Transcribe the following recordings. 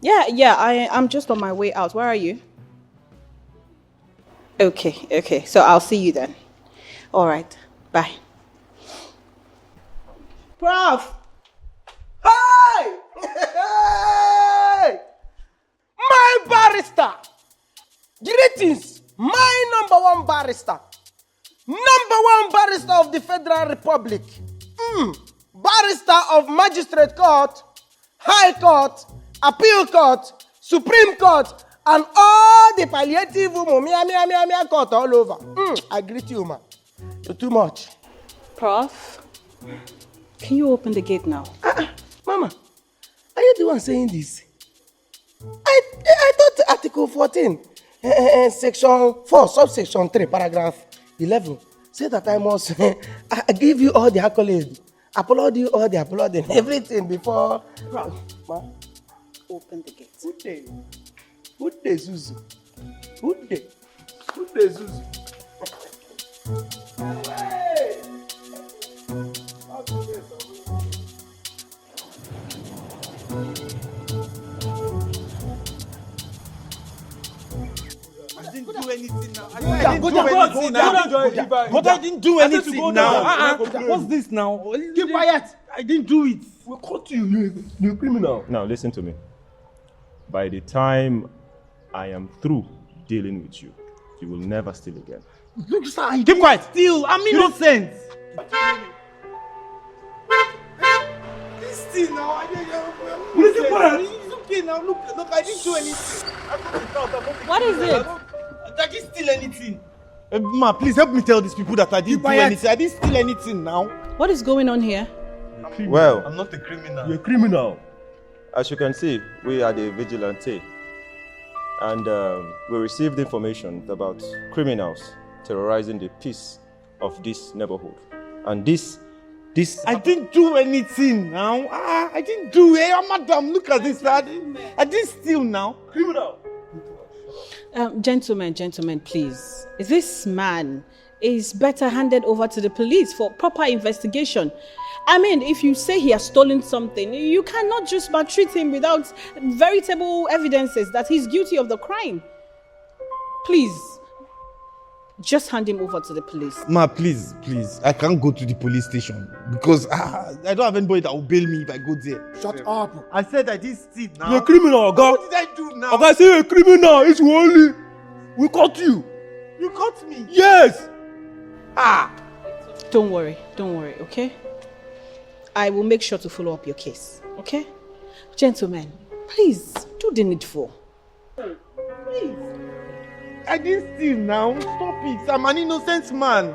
Yeah, I'm just on my way out. Where are you? Okay. So I'll see you then. All right. Bye. Prof! Hey! Hey! My barrister! Greetings! My #1 barrister! #1 barrister of the Federal Republic! Barrister of Magistrate Court, High Court, Appeal Court, Supreme Court, and all the palliative court all over. I greet you, ma. You're too much. Prof, can you open the gate now? Mama, are you the one saying this? I thought Article 14, Section 4, Subsection 3, Paragraph 11, said that I must give you all the accolades, applaud you all the applauding, everything before. Prof, ma, open the gate. Good day. Good day, Suzu. Good day. Good day, Suzu. I didn't do anything now. But I didn't do anything now. What's this now? Keep quiet. I didn't do it. We caught you. You're a criminal. Now listen to me. By the time I am through dealing with you, you will never steal again. Look, sir, keep quiet. Steal. I'm innocent. This thing now. It's okay now. Look, I didn't do anything. What is it? I didn't steal anything. Ma, please help me tell these people that I didn't do anything. I didn't steal anything now. What is going on here? Well, I'm not a criminal. You're a criminal. as you can see, we are the vigilante. And we received information about criminals terrorizing the peace of this neighborhood. And this... I didn't do anything now. I didn't do it. Madam, look at this. I didn't steal now. Criminal. Gentlemen, please. This man is better handed over to the police for proper investigation. I mean, if you say he has stolen something, you cannot just maltreat him without veritable evidences that he's guilty of the crime. Please, just hand him over to the police. Ma, please. I can't go to the police station because I don't have anybody that will bail me if I go there. Shut up. I said I didn't steal now. You're a criminal, Oga. What did I do now? Oga, say you're a criminal. It's only. We caught you. You caught me? Yes. Don't worry, okay? I will make sure to follow up your case, okay? Gentlemen, please, do the needful. Please. I didn't steal now. Stop it. I'm an innocent man.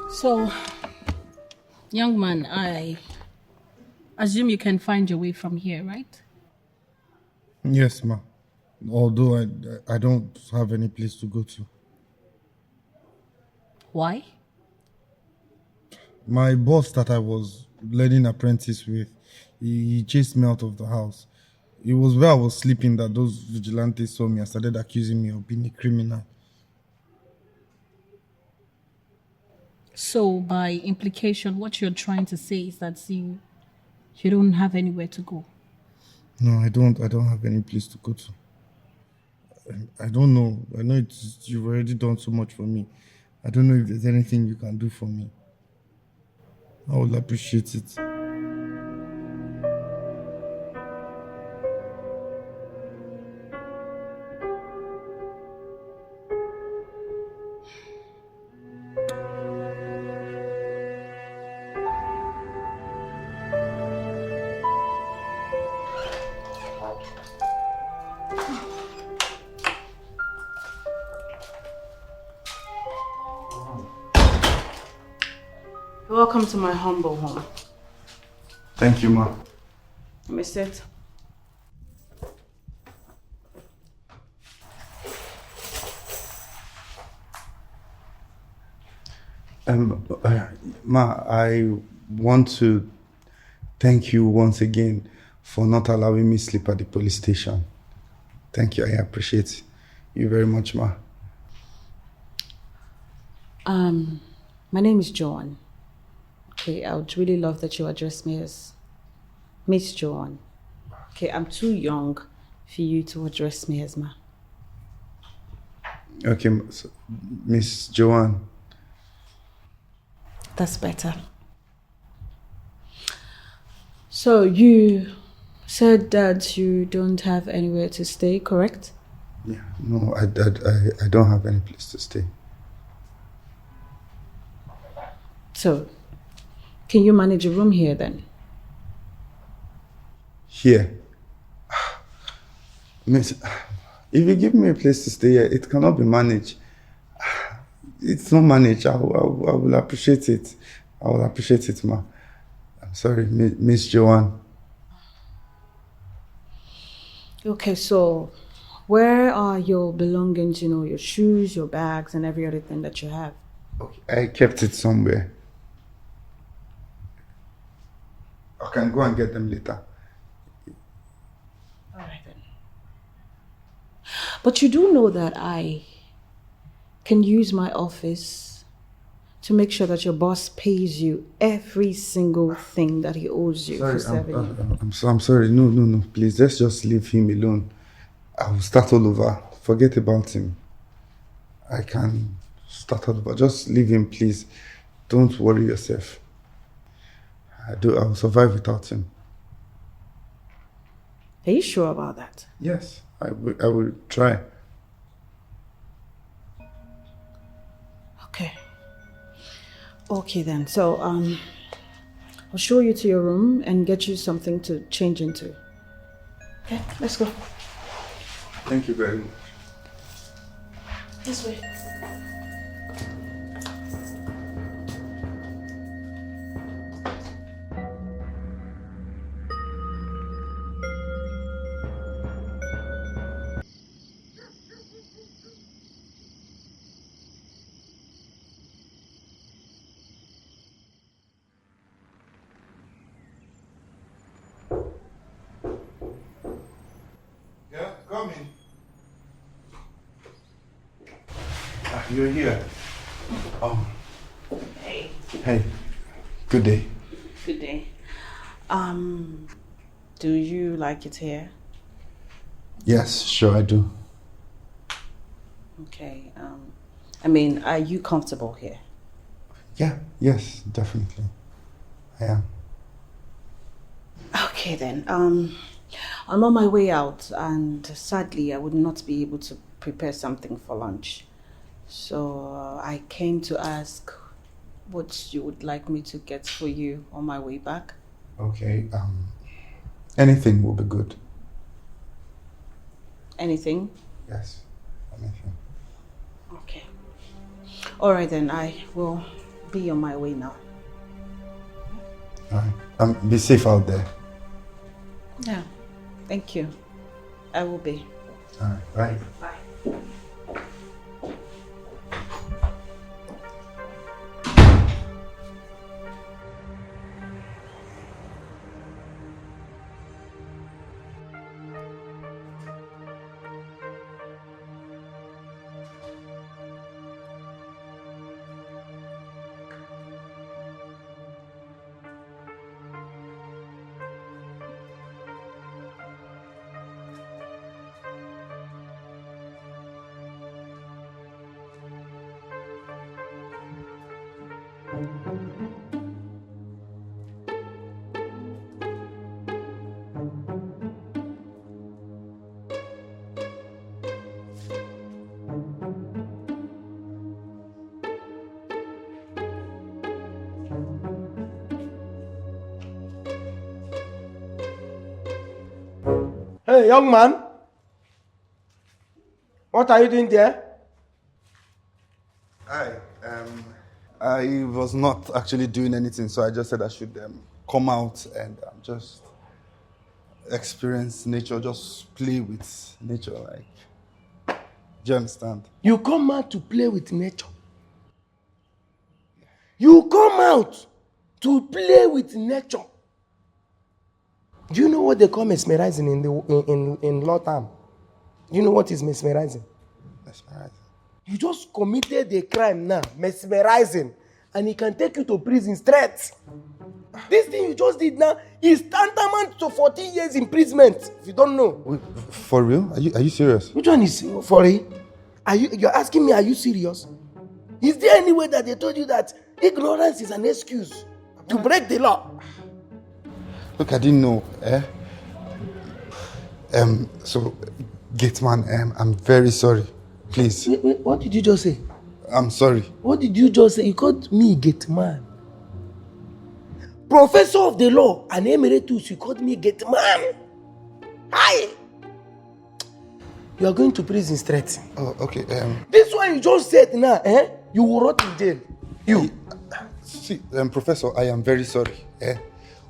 So, young man, I assume you can find your way from here, right? Yes, ma. Although I don't have any place to go to. Why? My boss that I was learning apprentice with, he chased me out of the house. It was where I was sleeping that those vigilantes saw me and started accusing me of being a criminal. So, by implication, what you're trying to say is that you don't have anywhere to go. No, I don't have any place to go to. I don't know. I know you've already done so much for me. I don't know if there's anything you can do for me. I would appreciate it. Welcome to my humble home. Thank you, ma. Let me sit. Ma, I want to thank you once again for not allowing me sleep at the police station. Thank you. I appreciate you very much, ma. My name is Joan. Okay, I would really love that you address me as Miss Joan. Okay, I'm too young for you to address me as ma. Okay, so, Miss Joanne. That's better. So you said that you don't have anywhere to stay, correct? Yeah, no, I don't have any place to stay. So, can you manage a room here then? Here? Miss, if you give me a place to stay here, it cannot be managed. It's not managed. I will appreciate it. I will appreciate it, ma. I'm sorry, Miss Joanne. Okay, so where are your belongings, your shoes, your bags, and every other thing that you have? Okay, I kept it somewhere. I can go and get them later. All right then. But you do know that I can use my office to make sure that your boss pays you every single thing that he owes you for serving you. I'm sorry. No. Please, let's just leave him alone. I will start all over. Forget about him. I can start all over. Just leave him, please. Don't worry yourself. I will survive without him. Are you sure about that? Yes, I will try. Okay then. So I'll show you to your room and get you something to change into. Okay, let's go. Thank you very much. This way. Yeah, come in. You're here. Hey. Hey. Good day. Good day. Do you like it here? Yes, sure I do. Okay. I mean, are you comfortable here? Yeah, yes, definitely. I am. Okay then. I'm on my way out, and sadly, I would not be able to prepare something for lunch. So I came to ask what you would like me to get for you on my way back. Okay. Anything will be good. Anything? Yes, anything. Okay. All right then. I will be on my way now. All right. Be safe out there. Yeah. Thank you. I will be. All right. Bye. Bye. Hey, young man. What are you doing there? I was not actually doing anything, so I just said I should come out and just experience nature, just play with nature. Like, do you understand? You come out to play with nature. You come out to play with nature. Do you know what they call mesmerizing in law term? Do you know what is mesmerizing? Mesmerizing. You just committed a crime now, mesmerizing, and he can take you to prison straight. This thing you just did now is tantamount to 14 years imprisonment, if you don't know. Wait, for real? Are you serious? Which one is for real? You're asking me, are you serious? Is there any way that they told you that ignorance is an excuse to break the law? Look, I didn't know. So, Gateman, I'm very sorry. Please. Wait, what did you just say? I'm sorry. What did you just say? You called me Gateman. Professor of the law and emeritus, you called me Gateman. Hi! You are going to prison straight. Oh, okay. This one you just said now, you will rot in jail. You. See, Professor, I am very sorry.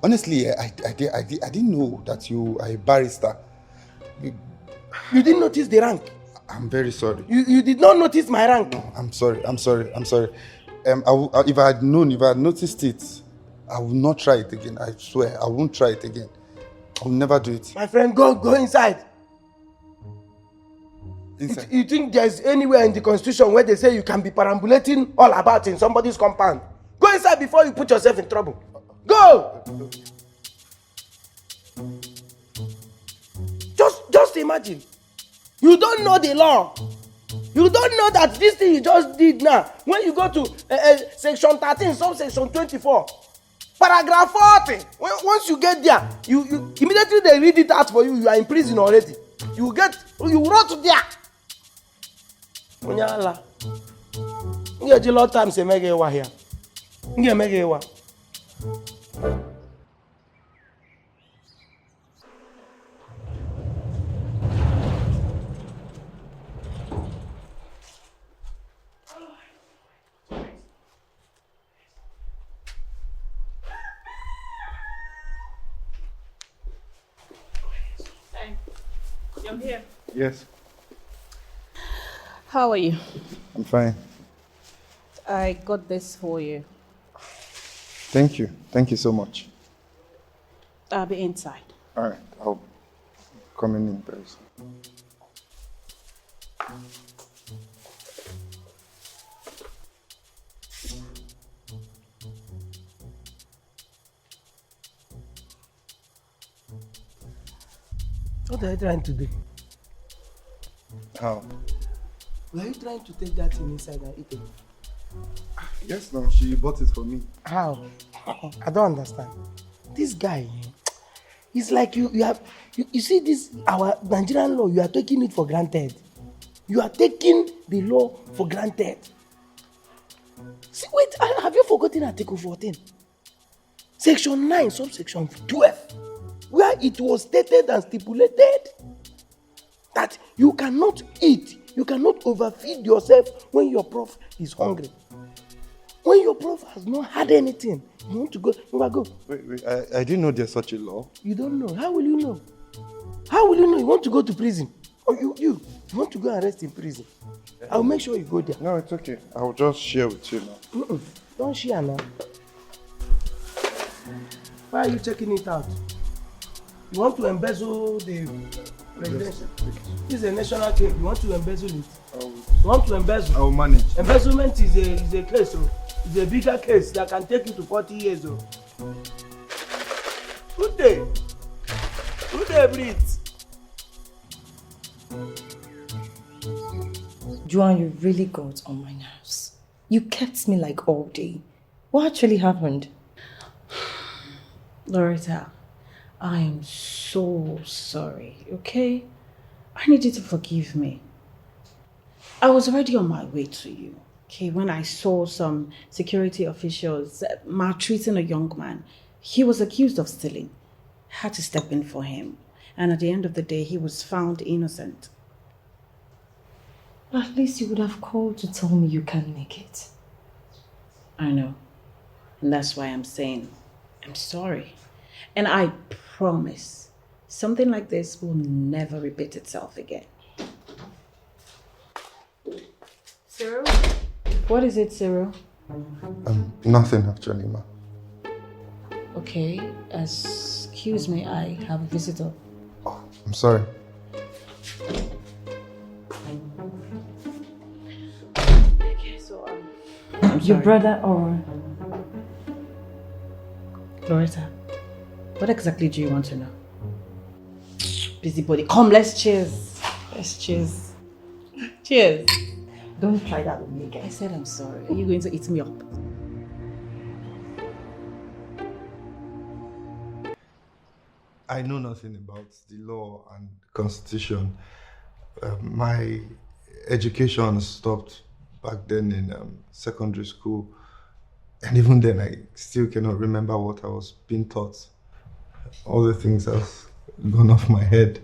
Honestly, I didn't know that you are a barrister. You didn't notice the rank? I'm very sorry. You did not notice my rank? No, I'm sorry. If I had noticed it, I will not try it again. I swear, I won't try it again. I will never do it. My friend, go inside. Inside? You think there's anywhere in the constitution where they say you can be perambulating all about in somebody's compound? Go inside before you put yourself in trouble. Go! Just imagine. You don't know the law. You don't know that this thing you just did now, when you go to section 13, subsection 24, paragraph 40, once you get there, you immediately they read it out for you, you are in prison already. You wrote there. Onyala. You get a lot of time say make ewa here. You make ewa. I'm here. Yes. How are you? I'm fine. I got this for you. Thank you. Thank you so much. I'll be inside. All right. I'll come in very soon. What are you trying to do? How? Were you trying to take that thing inside and eat it? Yes, no. She bought it for me. How? I don't understand. This guy, it's like you see this, our Nigerian law, you are taking it for granted. You are taking the law for granted. See, wait, have you forgotten Article 14? Section 9, subsection 12, where it was stated and stipulated that you cannot eat, you cannot overfeed yourself when your prof is hungry. When your prof has not had anything, you want to go, go. Wait, I didn't know there's such a law. You don't know. How will you know? How will you know? You want to go to prison? Or you want to go and rest in prison? I'll make sure you go there. No, it's okay. I'll just share with you now. Don't share now. Why are you checking it out? You want to embezzle the presidential? This is a national case. You want to embezzle it? You want to embezzle? I'll manage. Embezzlement is a case. It's a bigger case that can take you to 40 years. Good day. Good day, breathe. Joanne, you really got on my nerves. You kept me like all day. What actually happened? Loretta, I am so sorry, okay? I need you to forgive me. I was already on my way to you, okay, when I saw some security officials maltreating a young man. He was accused of stealing. I had to step in for him. And at the end of the day, he was found innocent. But at least you would have called to tell me you can't make it. I know. And that's why I'm saying I'm sorry. And I promise something like this will never repeat itself again. Cyril? What is it, Cyril? Nothing actually, ma. Okay, excuse me, I have a visitor. Oh, I'm sorry. Your brother or... Loretta, what exactly do you want to know? Busybody, come, let's cheers. Let's cheers. Cheers. Don't try that with me again. I said I'm sorry. Are you going to eat me up? I know nothing about the law and constitution. My education stopped back then in secondary school. And even then, I still cannot remember what I was being taught. All the things have gone off my head.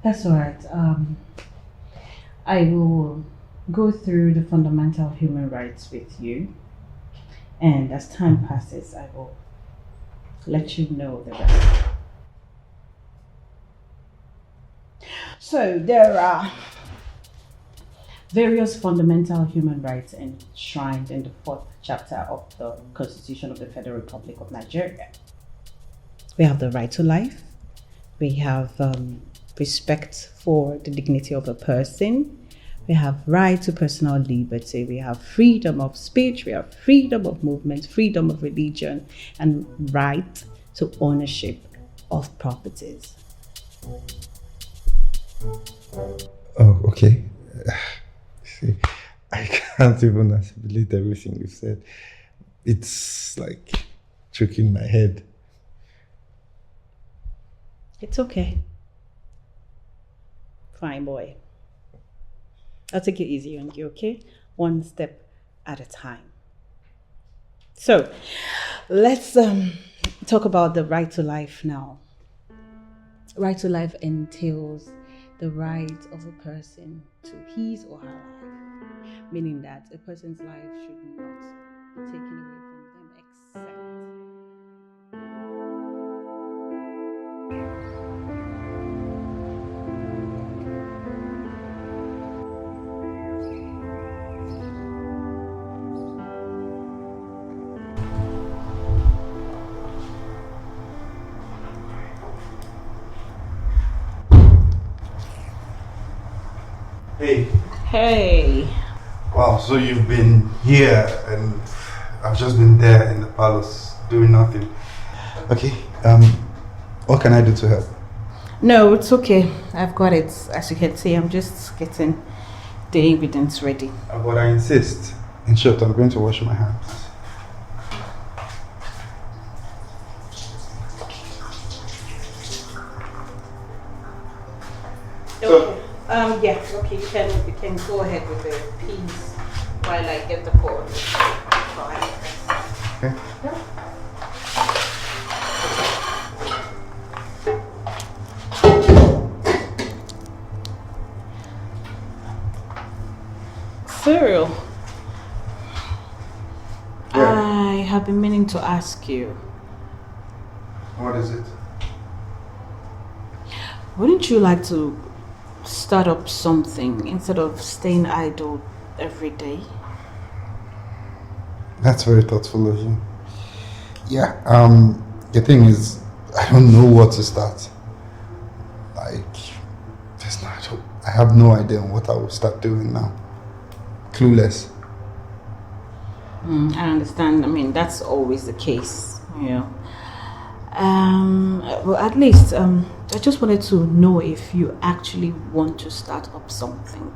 That's all right. I will go through the fundamental human rights with you. And as time passes, I will let you know the rest. So there are various fundamental human rights enshrined in the 4th chapter of the Constitution of the Federal Republic of Nigeria. We have the right to life. We have respect for the dignity of a person. We have right to personal liberty. We have freedom of speech. We have freedom of movement, freedom of religion, and right to ownership of properties. Oh, okay. See, I can't even assimilate everything you said. It's like choking my head. It's okay. Fine, boy. I'll take it easy on you, okay? One step at a time. So, let's talk about the right to life now. Right to life entails the right of a person to his or her life, meaning that a person's life should not be taken away from them except Hey. Hey. Wow, so you've been here and I've just been there in the palace doing nothing. Okay, what can I do to help? No, it's okay. I've got it. As you can see, I'm just getting the ingredients ready. But I insist. In short, I'm going to wash my hands. Okay. Yeah, okay, you can go ahead with the peas while I get the pot. Okay. Yeah. Cyril, Yeah. I have been meaning to ask you. What is it? Wouldn't you like to start up something instead of staying idle every day? That's very thoughtful of you. Yeah, the thing is, I don't know what to start. Like, I have no idea on what I will start doing now. Clueless. I understand. I mean, that's always the case, you know. Well, at least, I just wanted to know if you actually want to start up something.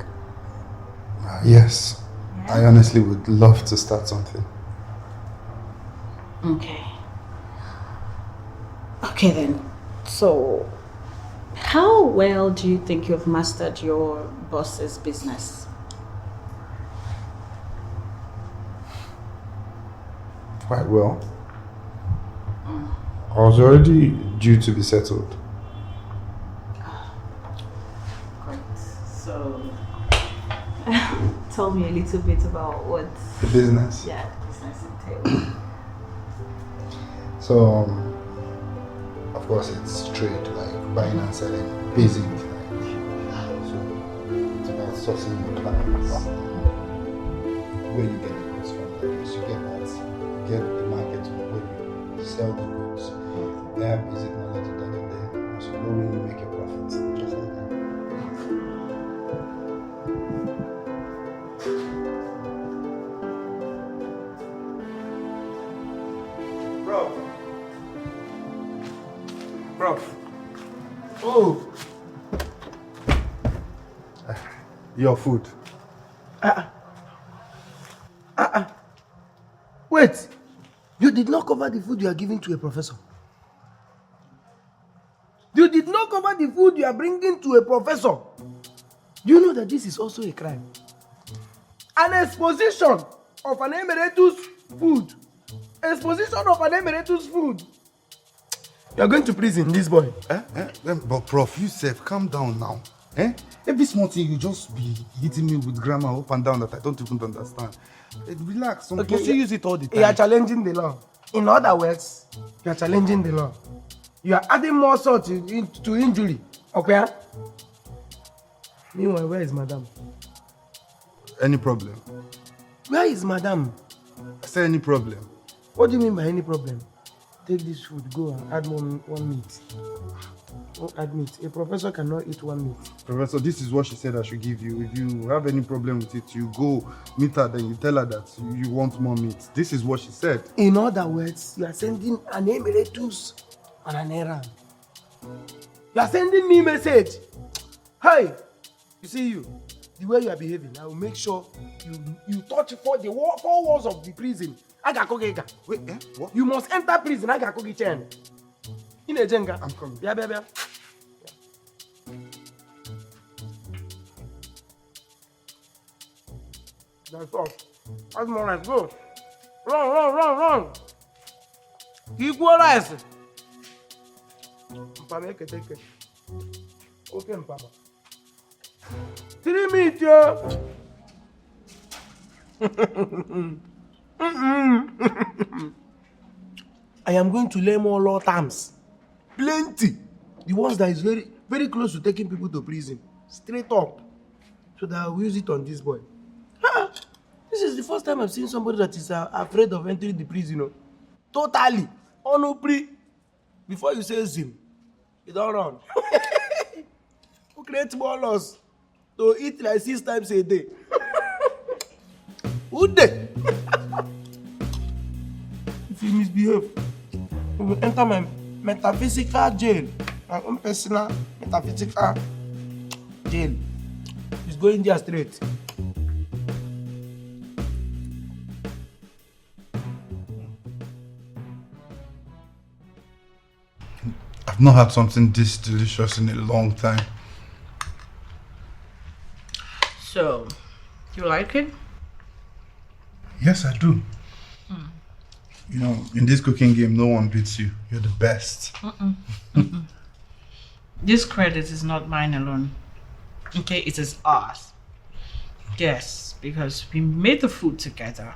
Yes, Yeah? I honestly would love to start something. Okay. Okay then. So, how well do you think you've mastered your boss's business? Quite well. I was already due to be settled. Great. So, tell me a little bit about what The business. the business entails. So, of course, it's trade, like buying and selling, basic. So, it's about sourcing your clients. Where you get the goods from, like, you get that, get the market to where you sell the goods. They have basic knowledge in that, and then so know when you make a profit, just like that. Prof. Oh. Your food. Wait. You did not cover the food you are giving to a professor. You did not cover the food you are bringing to a professor. Do you know that this is also a crime? An exposition of an emeritus food. Exposition of an emeritus food. You are going to prison, this boy. But Prof, you said, calm down now. Every small thing you just be hitting me with grammar up and down that I don't even understand. Relax. Some people use it all the time. You are challenging the law. In other words, you are challenging the law. You are adding more salt to injury. Okay? Meanwhile, where is madam? Any problem? Where is madam? I said any problem. What do you mean by any problem? Take this food, go and add one meat. Don't add meat. A professor cannot eat one meat. Professor, this is what she said I should give you. If you have any problem with it, you go meet her, then you tell her that you want more meat. This is what she said. In other words, you are sending an emeritus on an errand. You are sending me a message. Hey, you see you, the way you are behaving, I will make sure you touch four walls of the prison. Wait, what? You must enter prison. In a jenga. I'm coming. Yeah. That's all. That's more like go. Run. Equalize. Mpame take. Okay, Mpama. 3 minutes, yo. I am going to learn more law terms. Plenty. The ones that is very, very close to taking people to prison. Straight up. So that I will use it on this boy. This is the first time I've seen somebody that is afraid of entering the prison. You know? Totally. Onopri. Before you say Zim, you don't run. Who creates more laws? To eat like 6 times a day. Who they? If you misbehave, you will enter my metaphysical jail. My own personal metaphysical jail. He's going there straight. I've not had something this delicious in a long time. So, you like it? Yes, I do. You know, in this cooking game, no one beats you. You're the best. This credit is not mine alone. Okay, it is ours. Yes, because we made the food together.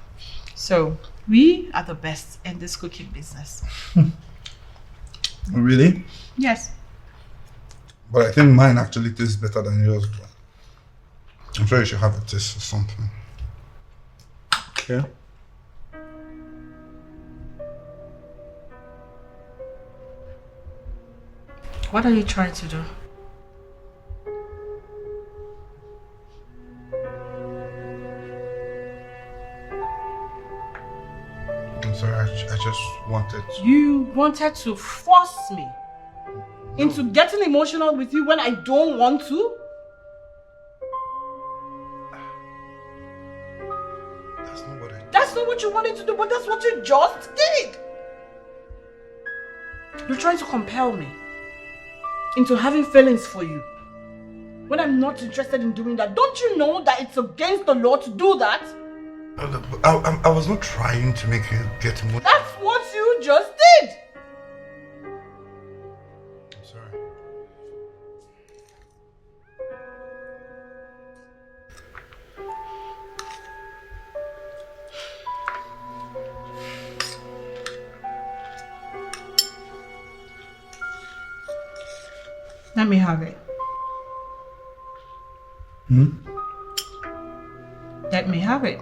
So, we are the best in this cooking business. Really? Yes. But I think mine actually tastes better than yours. I'm sure you should have a taste or something. Okay. What are you trying to do? I'm sorry, I just wanted to... You wanted to force me into getting emotional with you when I don't want to? That's not what I did. That's not what you wanted to do, but that's what you just did. You're trying to compel me into having feelings for you when I'm not interested in doing that. Don't you know that it's against the law to do that? I was not trying to make you get emotional. That's what you just did. I'm sorry. Let me have it. Let me have it.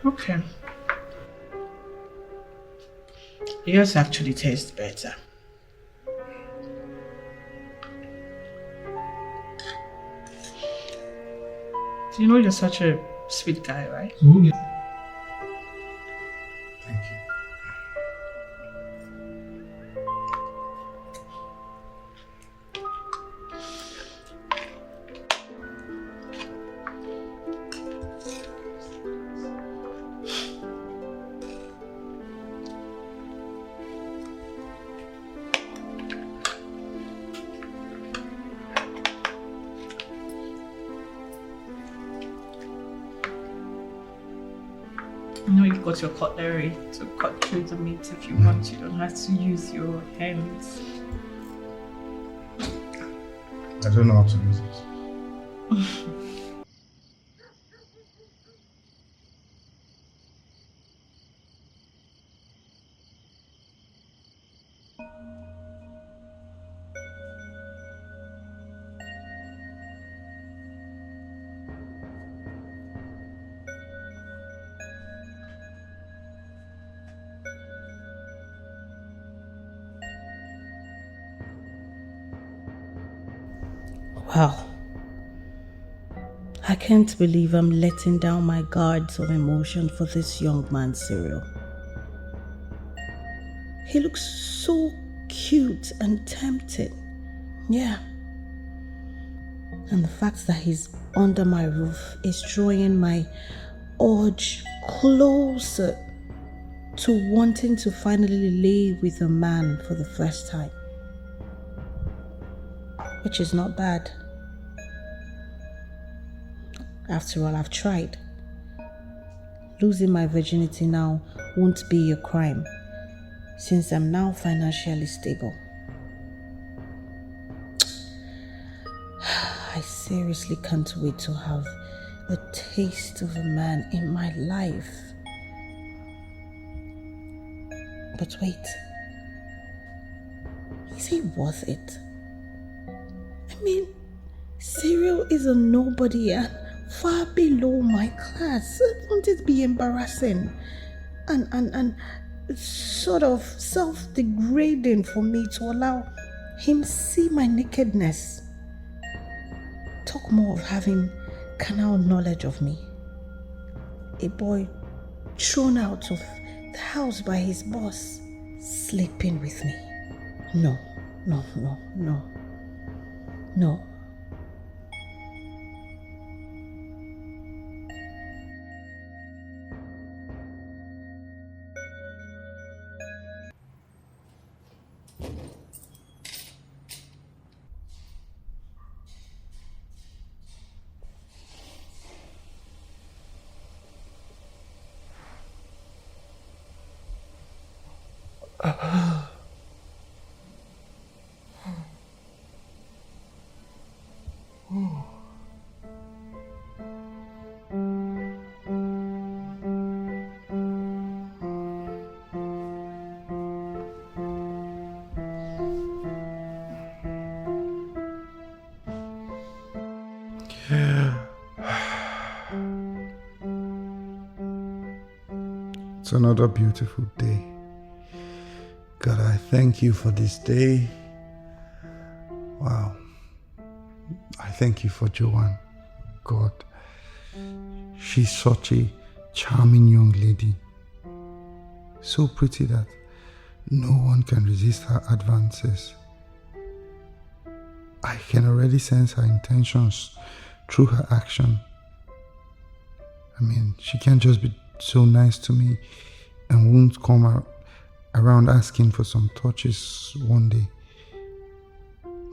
Okay. Yours actually tastes better. You know you're such a sweet guy, right? Thank you. You know you've got your cutlery to cut through the meat if you want. You don't have to use your hands. I don't know how to use it. Wow. I can't believe I'm letting down my guards of emotion for this young man, Cyril. He looks so cute and tempting. Yeah. And the fact that he's under my roof is drawing my urge closer to wanting to finally lay with a man for the first time. Which is not bad. After all, I've tried. Losing my virginity now won't be a crime, since I'm now financially stable. I seriously can't wait to have a taste of a man in my life. But wait, is he worth it? I mean, Cyril is a nobody and far below my class. Won't it be embarrassing and sort of self-degrading for me to allow him see my nakedness? Talk more of having carnal knowledge of me. A boy thrown out of the house by his boss, sleeping with me. No. It's another beautiful day. God, I thank you for this day. Wow. I thank you for Joanne. God, she's such a charming young lady. So pretty that no one can resist her advances. I can already sense her intentions through her action. I mean, she can't just be so nice to me and won't come around asking for some touches one day.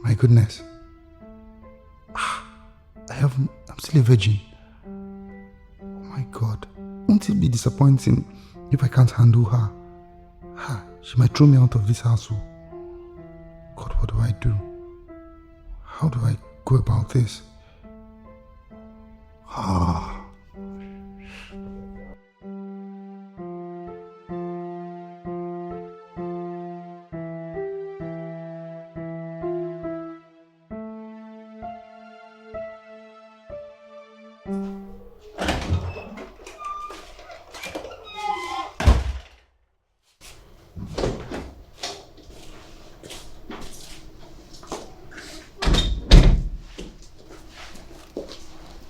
My goodness. I'm still a virgin. Oh my God. Won't it be disappointing if I can't handle her? She might throw me out of this house. God, what do I do? How do I go about this?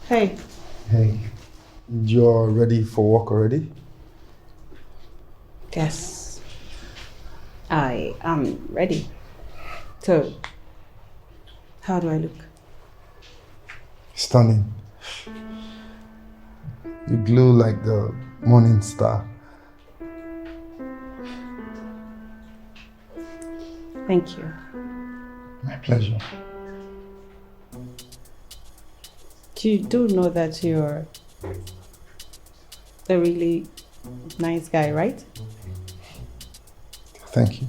Hey. Hey, you're ready for work already? Yes. I am ready. So, how do I look? Stunning. You glow like the morning star. Thank you. My pleasure. You do know that you're a really nice guy, right? Thank you.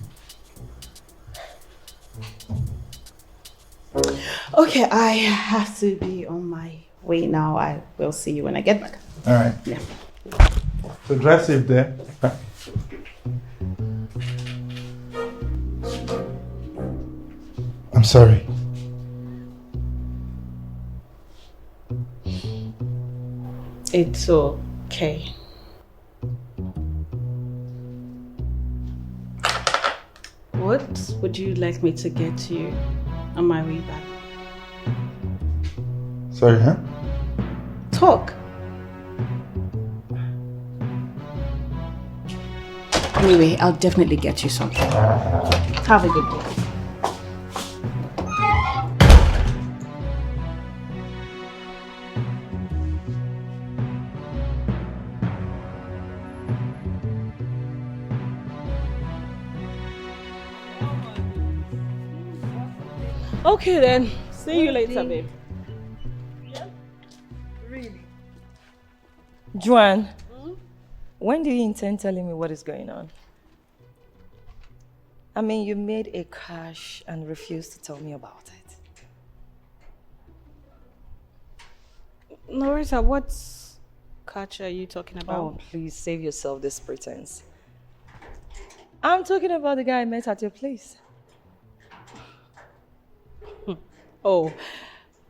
Okay, I have to be on my way now. I will see you when I get back. All right. Yeah. So drive safe there. Bye. I'm sorry. It's okay. What would you like me to get you on my way back? Sorry, huh? Talk. Anyway, I'll definitely get you something. Have a good day. Okay then. See you later, babe. Really? Joanne, when do you intend telling me what is going on? I mean, you made a cash and refused to tell me about it. Norita, what catch are you talking about? Oh, please save yourself this pretense. I'm talking about the guy I met at your place. Oh,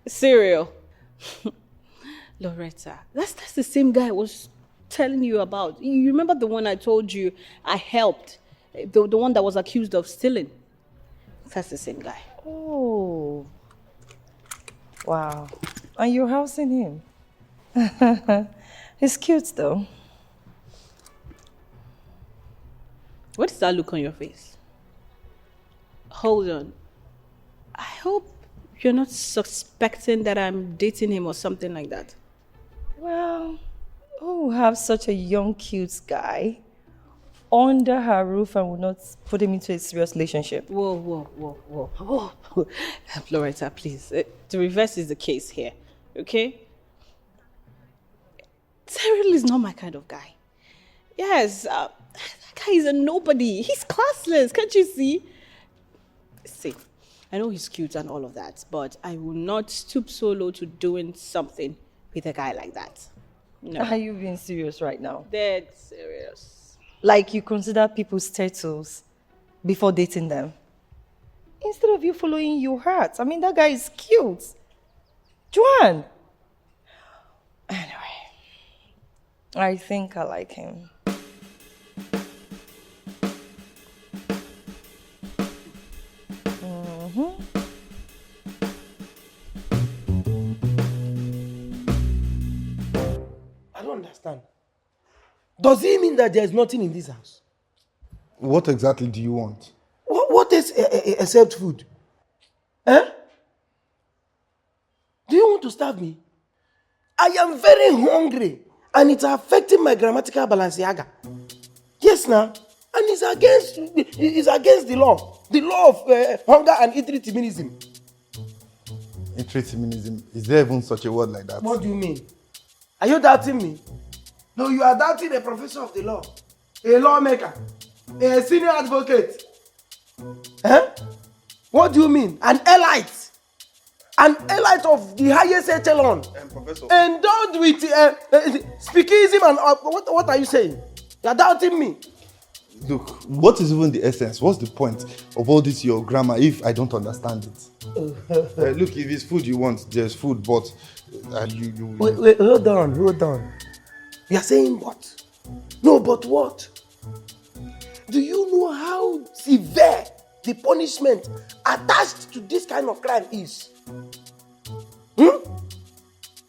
cereal. Loretta, that's the same guy I was telling you about. You remember the one I told you I helped? The one that was accused of stealing? That's the same guy. Oh. Wow. And you're housing him? He's cute though. What is that look on your face? Hold on. I hope you're not suspecting that I'm dating him or something like that. Well, who have such a young, cute guy under her roof and would not put him into a serious relationship? Whoa. Loretta, please. The reverse is the case here, okay? Cyril is not my kind of guy. Yes, that guy is a nobody. He's classless, can't you see? See, I know he's cute and all of that, but I will not stoop so low to doing something with a guy like that. No. Are you being serious right now? Dead serious. Like you consider people's status before dating them? Instead of you following your heart. I mean, that guy is cute. Joanne! Anyway, I think I like him. I don't understand. Does it mean that there is nothing in this house? What exactly do you want? What is except food? Eh? Do you want to starve me? I am very hungry and it's affecting my grammatical Balenciaga. Yes, now. And it's against the law. The law of hunger and intritimism. Intritimism. Is there even such a word like that? What do you mean? Are you doubting me? No, you are doubting a professor of the law, a lawmaker, a senior advocate. Eh? What do you mean? An elite. An elite of the highest echelon. Professor. Endowed with speakism and what are you saying? You are doubting me. Look, what is even the essence? What's the point of all this your grammar if I don't understand it? Look, if it's food you want, there's food, but Wait, hold on. You are saying what? No, but what? Do you know how severe the punishment attached to this kind of crime is?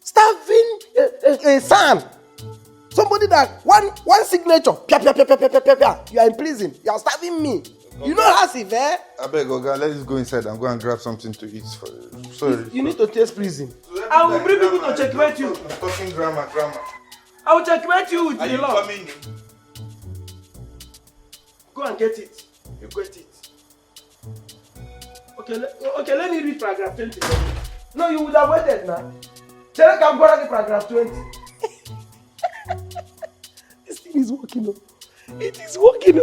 Starving a son. Somebody that one signature, you are in prison. You are starving me. You know how it, eh? I beg, Oga, let's go inside and go and grab something to eat. Sorry. You need to taste prison. I will bring people to checkmate you. I'm talking grammar. I will checkmate you with the law. Coming? Go and get it. You get it. Okay, let me read paragraph 20. No, you would have waited now. Check I'm going to read paragraph 20. This thing is working. It is working.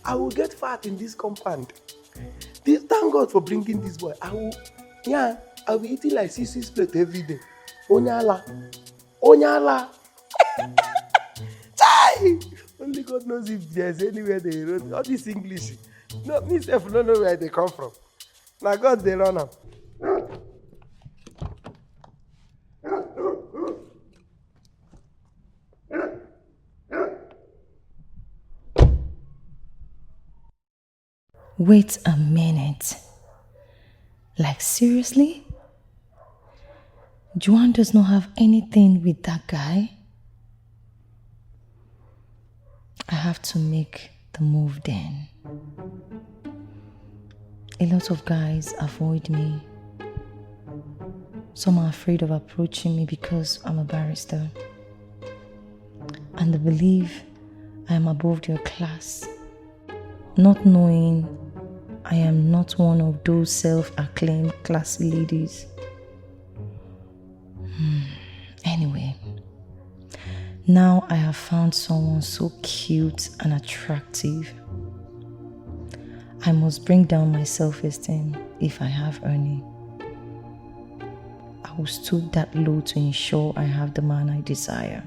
I will get fat in this compound. Thank God for bringing this boy. I'll be eating like 6 plates every day. Onyala. Chai! Only God knows if there's anywhere they wrote all this English. No, myself don't know where they come from. Now God they run them. Wait a minute. Like, seriously? Juan does not have anything with that guy? I have to make the move then. A lot of guys avoid me. Some are afraid of approaching me because I'm a barrister. And they believe I am above their class, not knowing I am not one of those self-acclaimed classy ladies. Anyway, now I have found someone so cute and attractive. I must bring down my self-esteem if I have any. I will stoop that low to ensure I have the man I desire.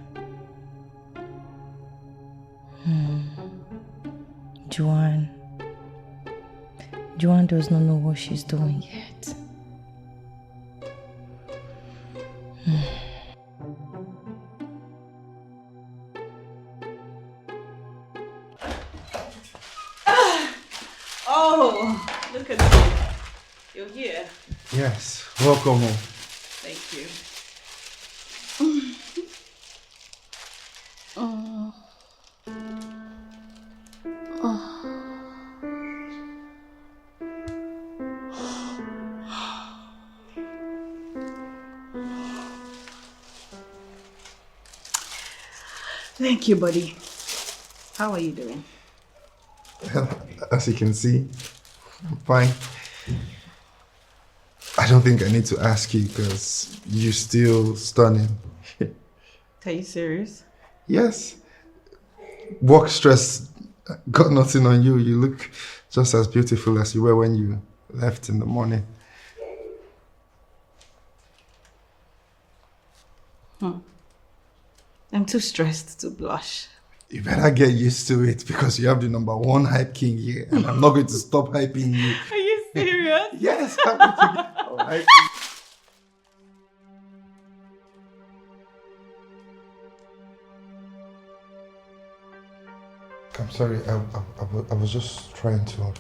Juan does not know what she's doing yet. Oh, look at you. You're here. Yes, welcome home. Thank you. Thank you, buddy. How are you doing? As you can see, I'm fine. I don't think I need to ask you because you're still stunning. Are you serious? Yes. Work stress got nothing on you. You look just as beautiful as you were when you left in the morning. I'm too stressed to blush. You better get used to it because you have the #1 hype king here and I'm not going to stop hyping you. Are you serious? Yes, I'm going to hype you. I'm sorry, I was just trying to...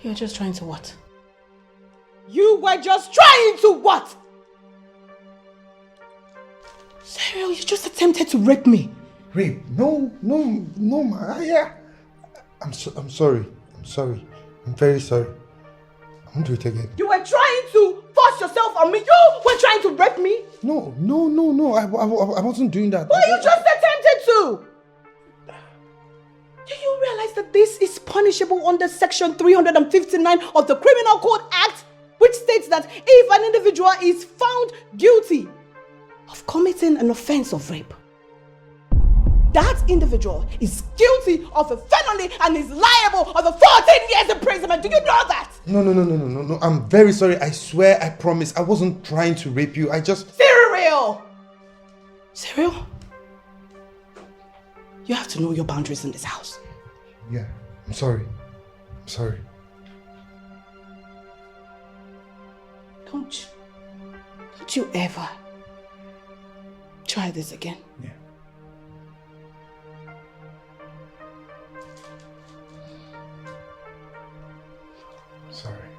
You're just trying to what? You were just trying to what? Cyril, you just attempted to rape me. Rape? No, Maya. I'm sorry. I'm very sorry. I won't do it again. You were trying to force yourself on me. You were trying to rape me. No. I wasn't doing that. But you just attempted to. Do you realize that this is punishable under Section 359 of the Criminal Code Act, which states that if an individual is found guilty of committing an offense of rape, that individual is guilty of a felony and is liable of a 14 years imprisonment. Do you know that? No. I'm very sorry. I swear, I promise. I wasn't trying to rape you. I just... Cyril! You have to know your boundaries in this house. Yeah, I'm sorry. Don't you ever try this again. Yeah. Sorry.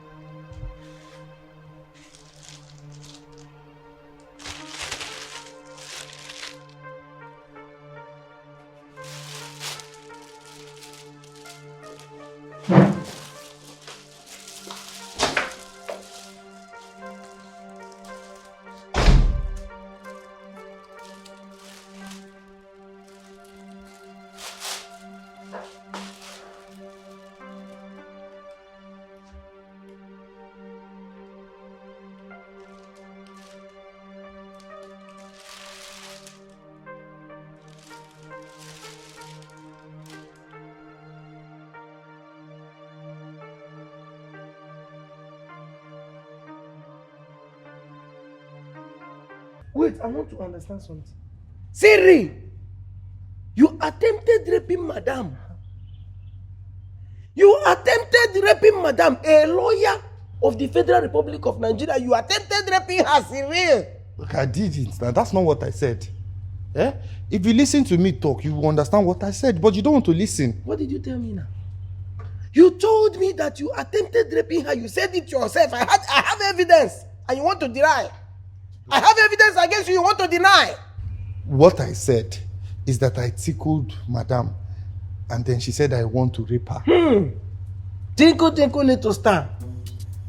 Wait, I want to understand something. Siri, you attempted raping madam. You attempted raping madam, a lawyer of the Federal Republic of Nigeria. You attempted raping her, Siri. Look, I didn't. Now, that's not what I said. Eh? If you listen to me talk, you will understand what I said, but you don't want to listen. What did you tell me now? You told me that you attempted raping her. You said it yourself. I have evidence, and you want to deny. I have evidence against you. You want to deny. What I said is that I tickled madam, and then she said I want to rape her. Tinkle, tinkle, little star.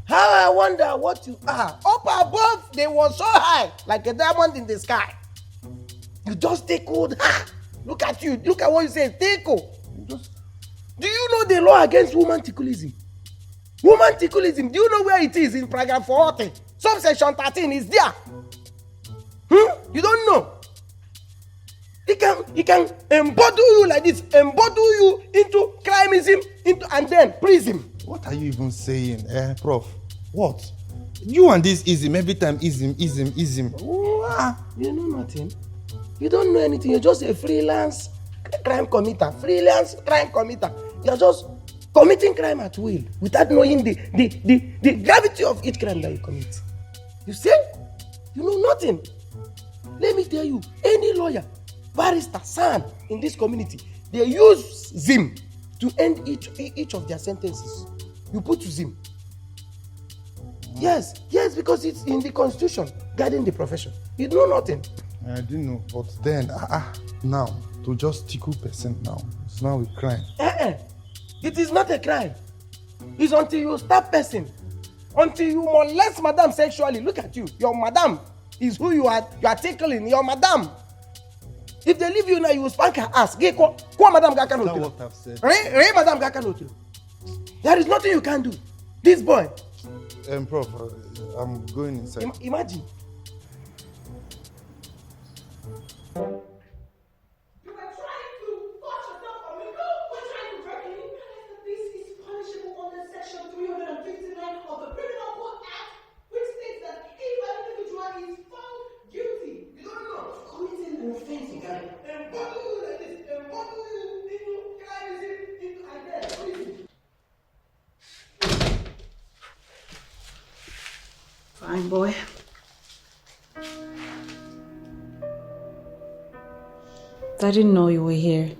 How I wonder what you are. Up above, they were so high, like a diamond in the sky. You just tickled her. Look at you. Look at what you say. Tickle. Do you know the law against woman ticklism? Woman ticklism. Do you know where it is in paragraph 40? Subsection 13 is there. You don't know. He can embody you like this. Embody you into crimeism, and then prison. What are you even saying, Prof? What? You and this ism, every time ism. You know nothing. You don't know anything. You're just a freelance crime committer. Freelance crime committer. You're just committing crime at will without knowing the gravity of each crime that you commit. You see? You know nothing. Let me tell you, any lawyer, barrister, son in this community, they use Zim to end each of their sentences. You put Zim. Yes, because it's in the constitution guiding the profession. You know nothing. I didn't know, but then, now, to just tickle person now, it's now a crime. It is not a crime. It's until you stab person, until you molest madam sexually. Look at you. Your madam is who you are tickling. Your madam. If they leave you now, you will spank her ass. Madam Gaka. That's what I've said. Madam Gaka. There is nothing you can do. This boy. Prof, I'm going inside. Imagine. Fine, boy. I didn't know you were here.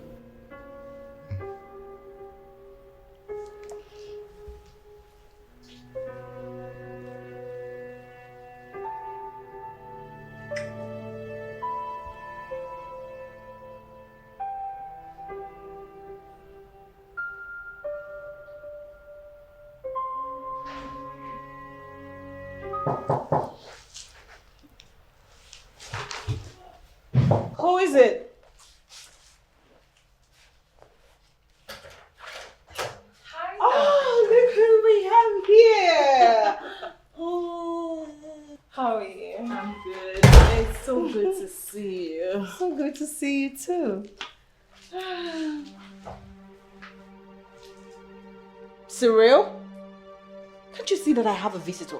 Who is it? Hi. Oh, look who we have here. Oh, How are you? I'm good. It's so good to see you. So good to see you too. Cyril? Can't you see that I have a visitor?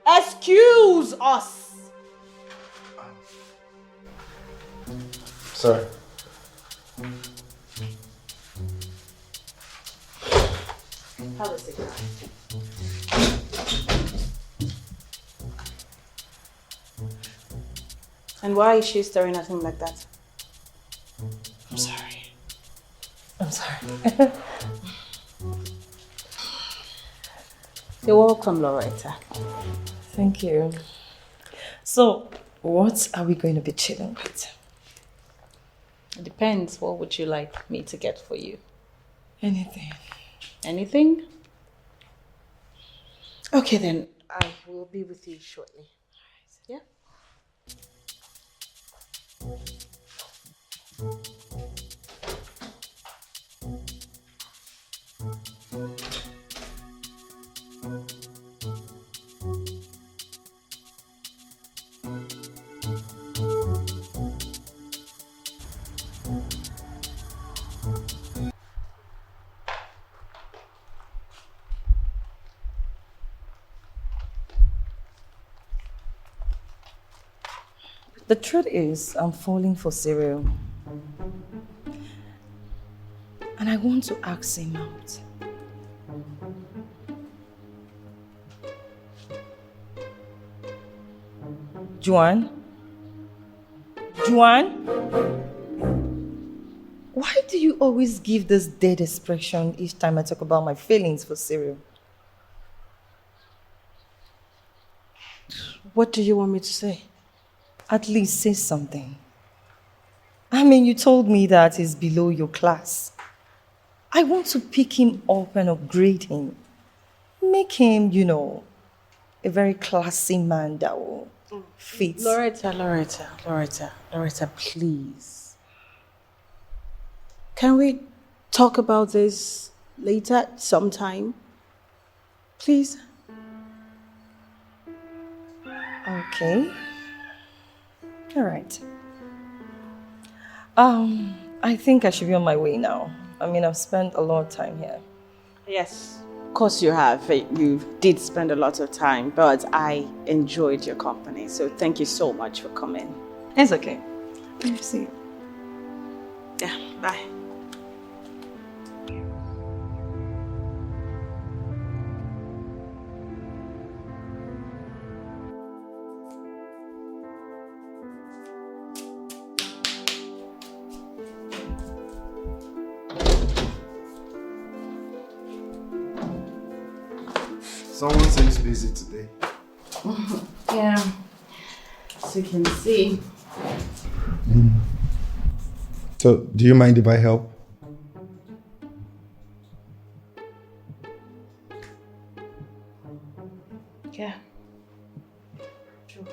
Excuse us. Sorry. Have a cigarette. And why is she staring at him like that? I'm sorry. I'm sorry. You're welcome, Loretta. Thank you. So, what are we going to be chilling with? It depends. What would you like me to get for you? Anything. Anything? Okay, then I will be with you shortly. Yeah? The truth is, I'm falling for Cyril. And I want to ask him out. Juan? Juan? Why do you always give this dead expression each time I talk about my feelings for Cyril? What do you want me to say? At least say something. I mean, you told me that he's below your class. I want to pick him up and upgrade him. Make him, you know, a very classy man that will fit. Loretta, please. Can we talk about this later sometime? Please? Okay. All right. I think I should be on my way now. I mean, I've spent a lot of time here. Yes, of course you have. You did spend a lot of time, but I enjoyed your company. So thank you so much for coming. It's okay. I'll see you. Yeah, bye. Someone seems busy today. Yeah, as you can see. So, do you mind if I help? Yeah. Sure.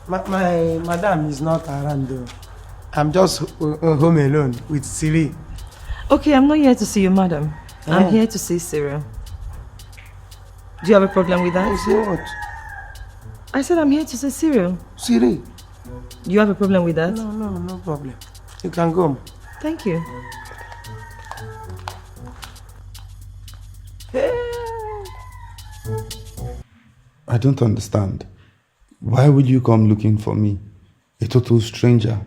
My madam is not around though. I'm just home alone with Siri. Okay, I'm not here to see you, madam. I'm here to see Cyril. Do you have a problem with that? See what? I said I'm here to see Cyril. Siri. Do you have a problem with that? No problem. You can go. Thank you. I don't understand. Why would you come looking for me? A total stranger.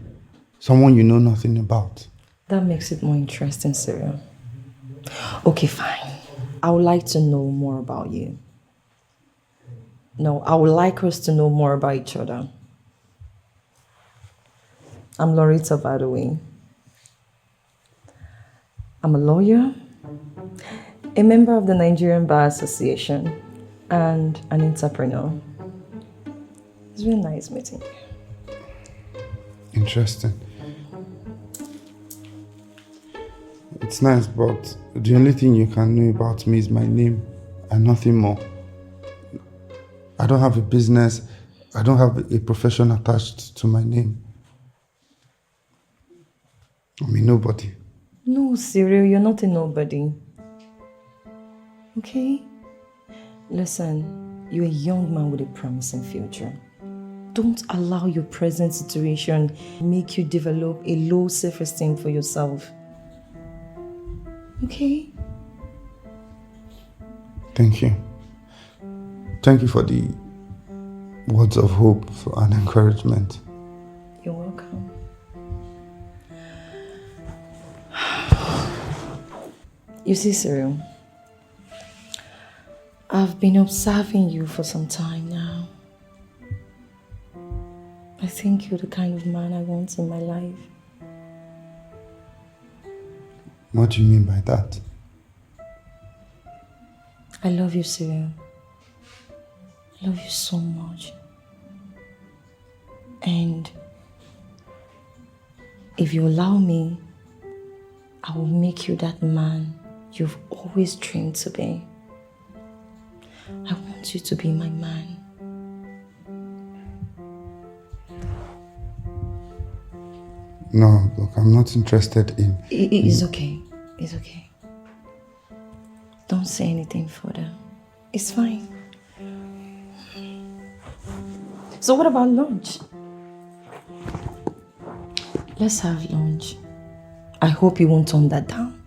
Someone you know nothing about. That makes it more interesting, Cyril. Okay, fine. I would like to know more about you. No, I would like us to know more about each other. I'm Loretta, by the way. I'm a lawyer, a member of the Nigerian Bar Association, and an entrepreneur. It's really nice meeting you. Interesting. It's nice, but the only thing you can know about me is my name and nothing more. I don't have a business. I don't have a profession attached to my name. I mean, nobody. No, Cyril, you're not a nobody. Okay? Listen, you're a young man with a promising future. Don't allow your present situation make you develop a low self-esteem for yourself. Okay? Thank you. Thank you for the words of hope and encouragement. You're welcome. You see, Cyril, I've been observing you for some time now. I think you're the kind of man I want in my life. What do you mean by that? I love you, Cyril. I love you so much. And if you allow me, I will make you that man you've always dreamed to be. I want you to be my man. No, look, I'm not interested in... It's okay. It's okay. Don't say anything further. It's fine. So what about lunch? Let's have lunch. I hope you won't turn that down.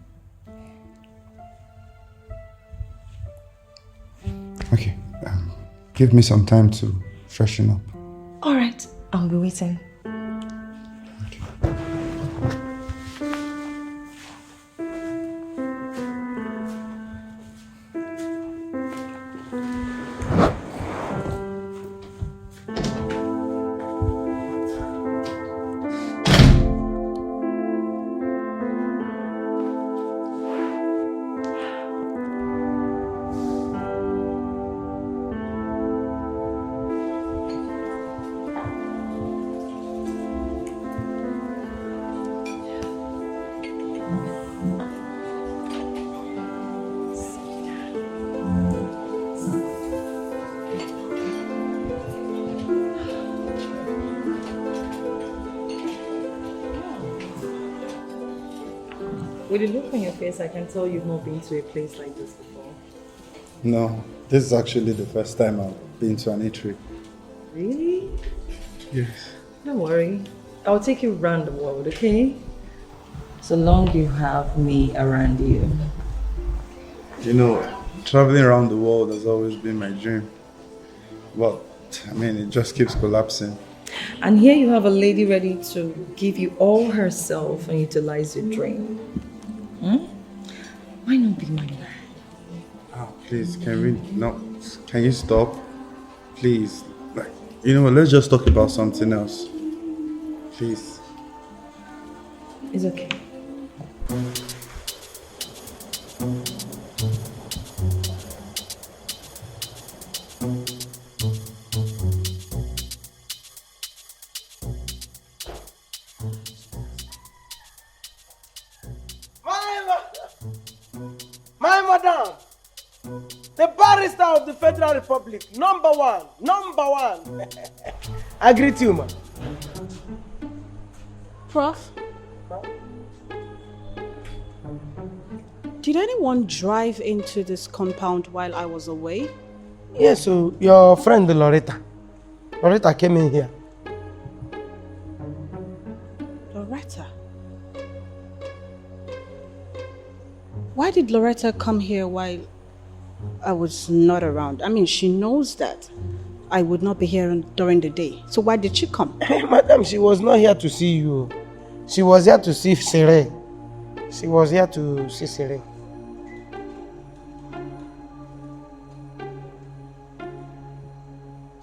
Okay, give me some time to freshen up. All right, I'll be waiting. With the look on your face, I can tell you've not been to a place like this before. No, this is actually the first time I've been to an eatery. Really? Yes. Don't worry. I'll take you around the world, okay? So long you have me around you. You know, traveling around the world has always been my dream. But, I mean, it just keeps collapsing. And here you have a lady ready to give you all herself and utilize your dream. Why not be my man? Oh, please, can you stop? Please. Like, you know what, let's just talk about something else. Please. It's okay. My madam, the barrister of the Federal Republic, number one. I greet you, ma. Prof? Did anyone drive into this compound while I was away? Yes, so your friend Loretta came in here. Loretta? Why did Loretta come here while I was not around? I mean, she knows that I would not be here during the day. So why did she come? Madam, she was not here to see you. She was here to see Sere.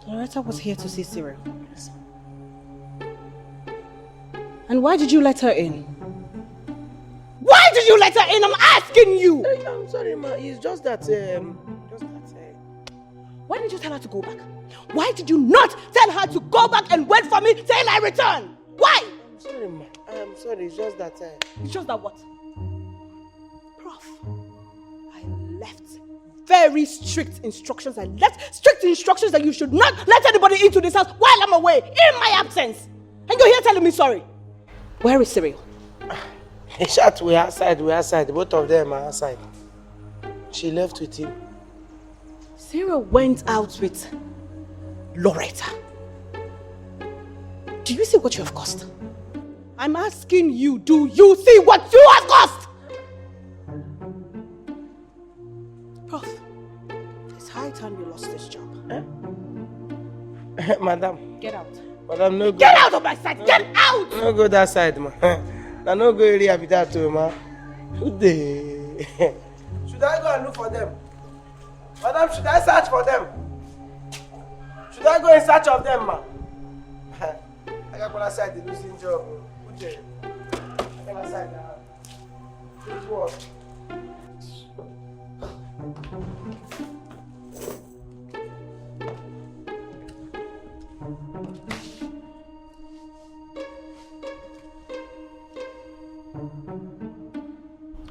Loretta was here to see Cyril. And why did you let her in? Why did you let her in? I'm asking you! I'm sorry, ma. It's just that, Why didn't you tell her to go back? Why did you not tell her to go back and wait for me till I return? Why? I'm sorry, ma. I'm sorry. It's just that, It's just that what? Prof, I left very strict instructions. I left strict instructions that you should not let anybody into this house while I'm away, in my absence. And you're here telling me sorry. Where is Cyril? we're outside. Both of them are outside. She left with him. Cyril went out with Loretta. Do you see what you have caused? I'm asking you, do you see what you have caused? Prof, it's high time you lost this job. Madam. Get out. Madam, no go. Get out of my sight! Get out! No go that side, ma. Now no go area with that too, ma. Who they? Should I go and look for them? Madam, should I search for them? Should I go in search of them, ma? I got one side the losing job. Who they? I got side now. Good work.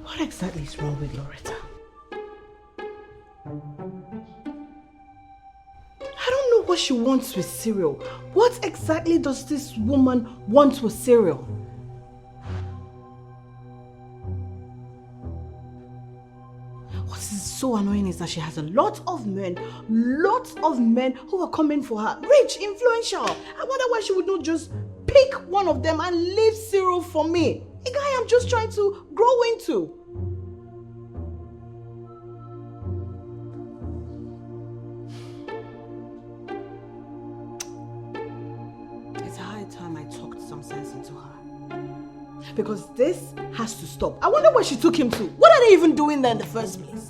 What exactly is wrong with Loretta? I don't know what she wants with Cyril. What exactly does this woman want with Cyril? What is so annoying is that she has a lot of men who are coming for her. Rich, influential. I wonder why she would not just pick one of them and leave Cyril for me. A guy I'm just trying to grow into. It's high time I talked some sense into her. Because this has to stop. I wonder where she took him to. What are they even doing there in the first place?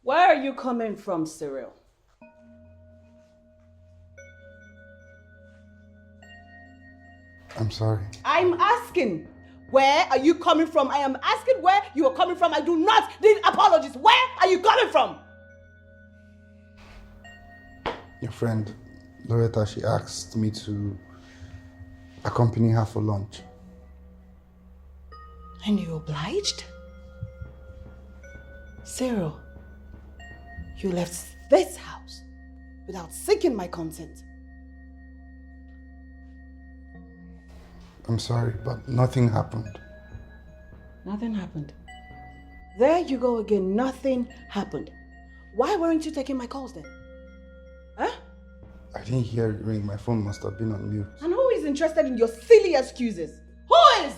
Where are you coming from, Cyril? I'm sorry. I'm asking, where are you coming from? I am asking where you are coming from. I do not need apologies. Where are you coming from? Your friend, Loretta, she asked me to accompany her for lunch. And you obliged? Cyril, you left this house without seeking my consent. I'm sorry, but nothing happened. Nothing happened. There you go again. Nothing happened. Why weren't you taking my calls then? Huh? I didn't hear it ring. My phone must have been on mute. And who is interested in your silly excuses? Who is?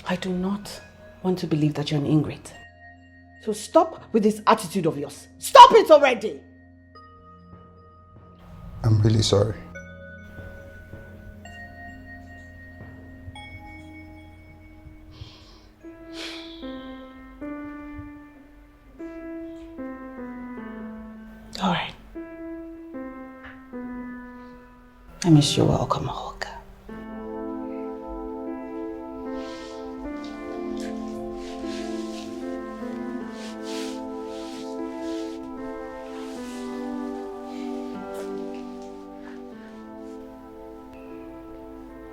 I do not want to believe that you're an ingrate. So stop with this attitude of yours. Stop it already! I'm really sorry. All right. I miss you welcome, Hoka.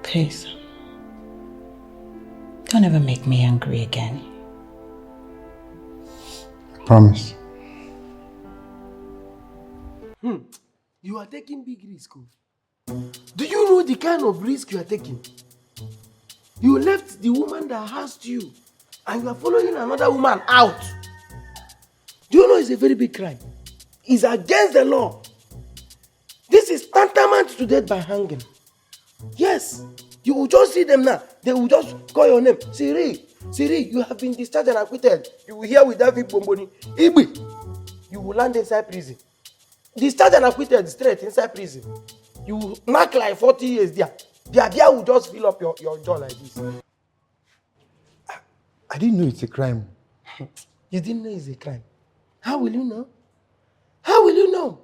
Please, don't ever make me angry again. I promise. You are taking big risk. Do you know the kind of risk you are taking? You left the woman that housed you and you are following another woman out. Do you know it's a very big crime? It's against the law. This is tantamount to death by hanging. Yes, you will just see them now. They will just call your name. Siri, you have been discharged and acquitted. You will hear with David Bomboni. Ibi, you will land inside prison. Discharged and acquitted straight inside prison. You will knock like 40 years there. The idea will just fill up your jaw like this. I didn't know it's a crime. You didn't know it's a crime. How will you know? How will you know?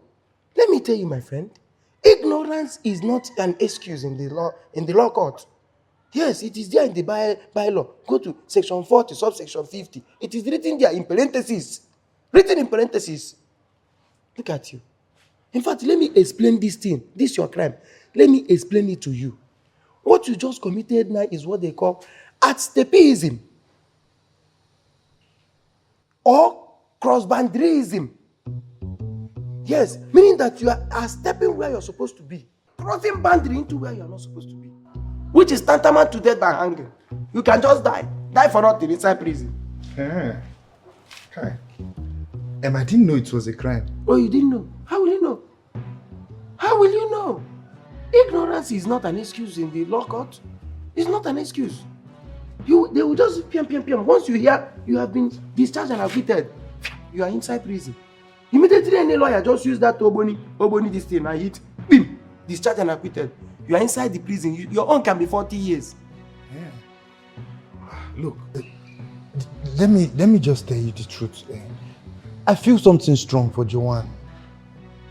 Let me tell you, my friend. Ignorance is not an excuse in the law court. Yes, it is there in the bylaw. Go to section 40, subsection 50. It is written there in parentheses. Written in parentheses. Look at you. In fact, let me explain this thing. This is your crime. Let me explain it to you. What you just committed now is what they call escapism or cross-boundaryism. Yes, meaning that you are stepping where you're supposed to be, crossing boundary into where you're not supposed to be, which is tantamount to death by hanging. You can just die for nothing inside prison. Yeah. Okay. I didn't know it was a crime. Oh, you didn't know? How will you know? How will you know? Ignorance is not an excuse in the law court. It's not an excuse. They will just piam. Once you hear you have been discharged and acquitted, you are inside prison. Immediately any lawyer just use that Oboni this thing and hit, bim, discharged and acquitted. You are inside the prison. Your own can be 40 years. Yeah. Look, let me just tell you the truth. I feel something strong for Joanne.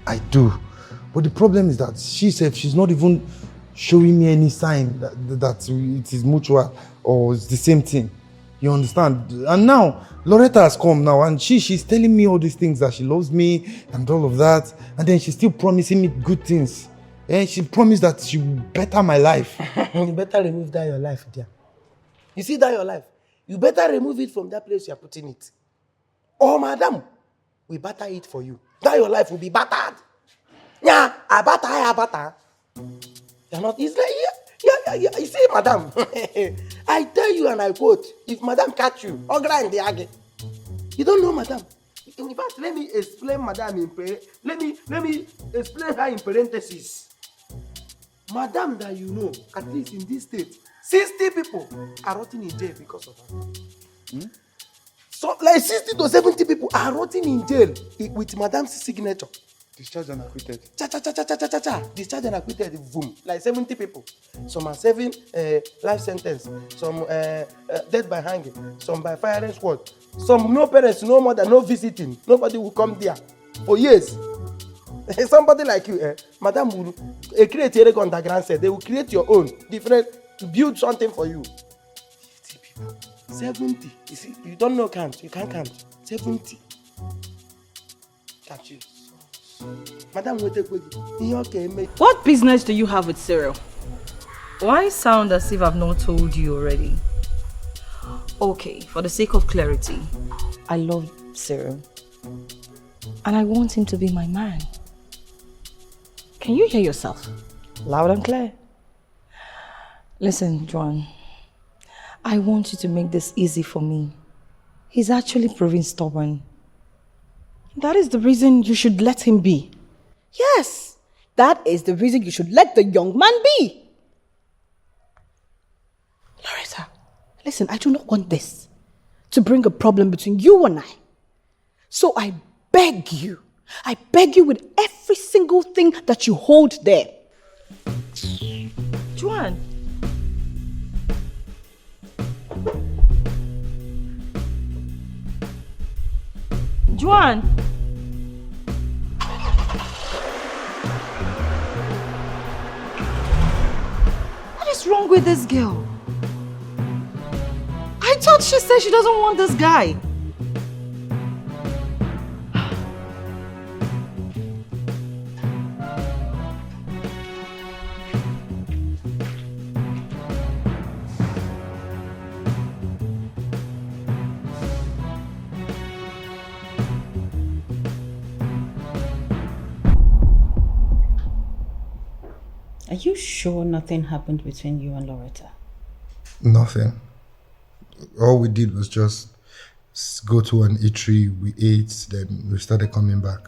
I do. But the problem is that she's not even showing me any sign that it is mutual or it's the same thing. You understand? And now, Loretta has come now and she's telling me all these things that she loves me and all of that. And then she's still promising me good things. She promised that she will better my life. You better remove that your life, dear. You see that your life? You better remove it from that place you are putting it. Oh, madam, we batter it for you. That your life will be battered. Yeah, I batter. You're not, it's like, yeah. You see, madam, I tell you and I quote, if madam catch you, or grind the agate. You don't know, madam. In fact, let me explain madam let me explain her in parentheses. Madam that you know, at least in this state, 60 people are rotting in jail because of her. So, like 60 to 70 people are rotting in jail with madam's signature. Discharged and acquitted. Cha. Discharged and acquitted, boom. Like 70 people. Some are serving life sentence. Some death by hanging. Some by firing squad. Some no parents, no mother, no visiting. Nobody will come there for years. Somebody like you, madam will create a underground set. They will create your own different to build something for you. 50 people. 70. You see, you don't know count. You can't count. 70. Catch you. Madam, what business do you have with Cyril? Why sound as if I've not told you already? Okay, for the sake of clarity, I love Cyril. And I want him to be my man. Can you hear yourself? Loud and clear. Listen, Joan. I want you to make this easy for me. He's actually proving stubborn. That is the reason you should let him be. Yes, that is the reason you should let the young man be. Loretta, listen, I do not want this to bring a problem between you and I. So I beg you with every single thing that you hold there. Joan. Joan. What is wrong with this girl? I thought she said she doesn't want this guy. Are you sure nothing happened between you and Loretta? Nothing. All we did was just go to an eatery, we ate, then we started coming back.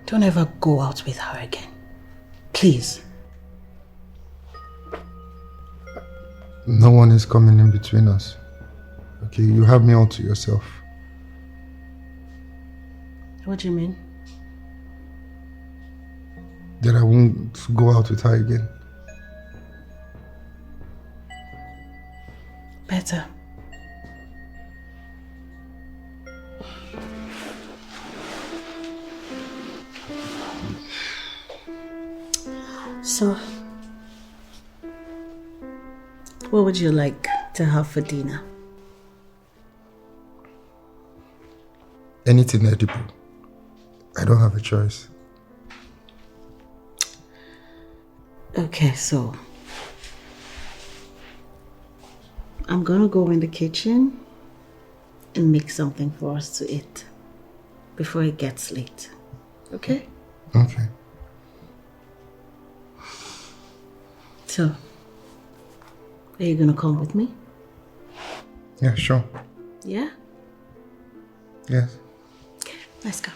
Don't ever go out with her again. Please. No one is coming in between us. Okay, you have me all to yourself. What do you mean? That I won't go out with her again. Better. So, What would you like to have for dinner? Anything edible. I don't have a choice. Okay, so I'm gonna go in the kitchen and make something for us to eat before it gets late. Okay? Okay. So, are you gonna come with me? Yeah, sure. Yeah? Yes. Let's go.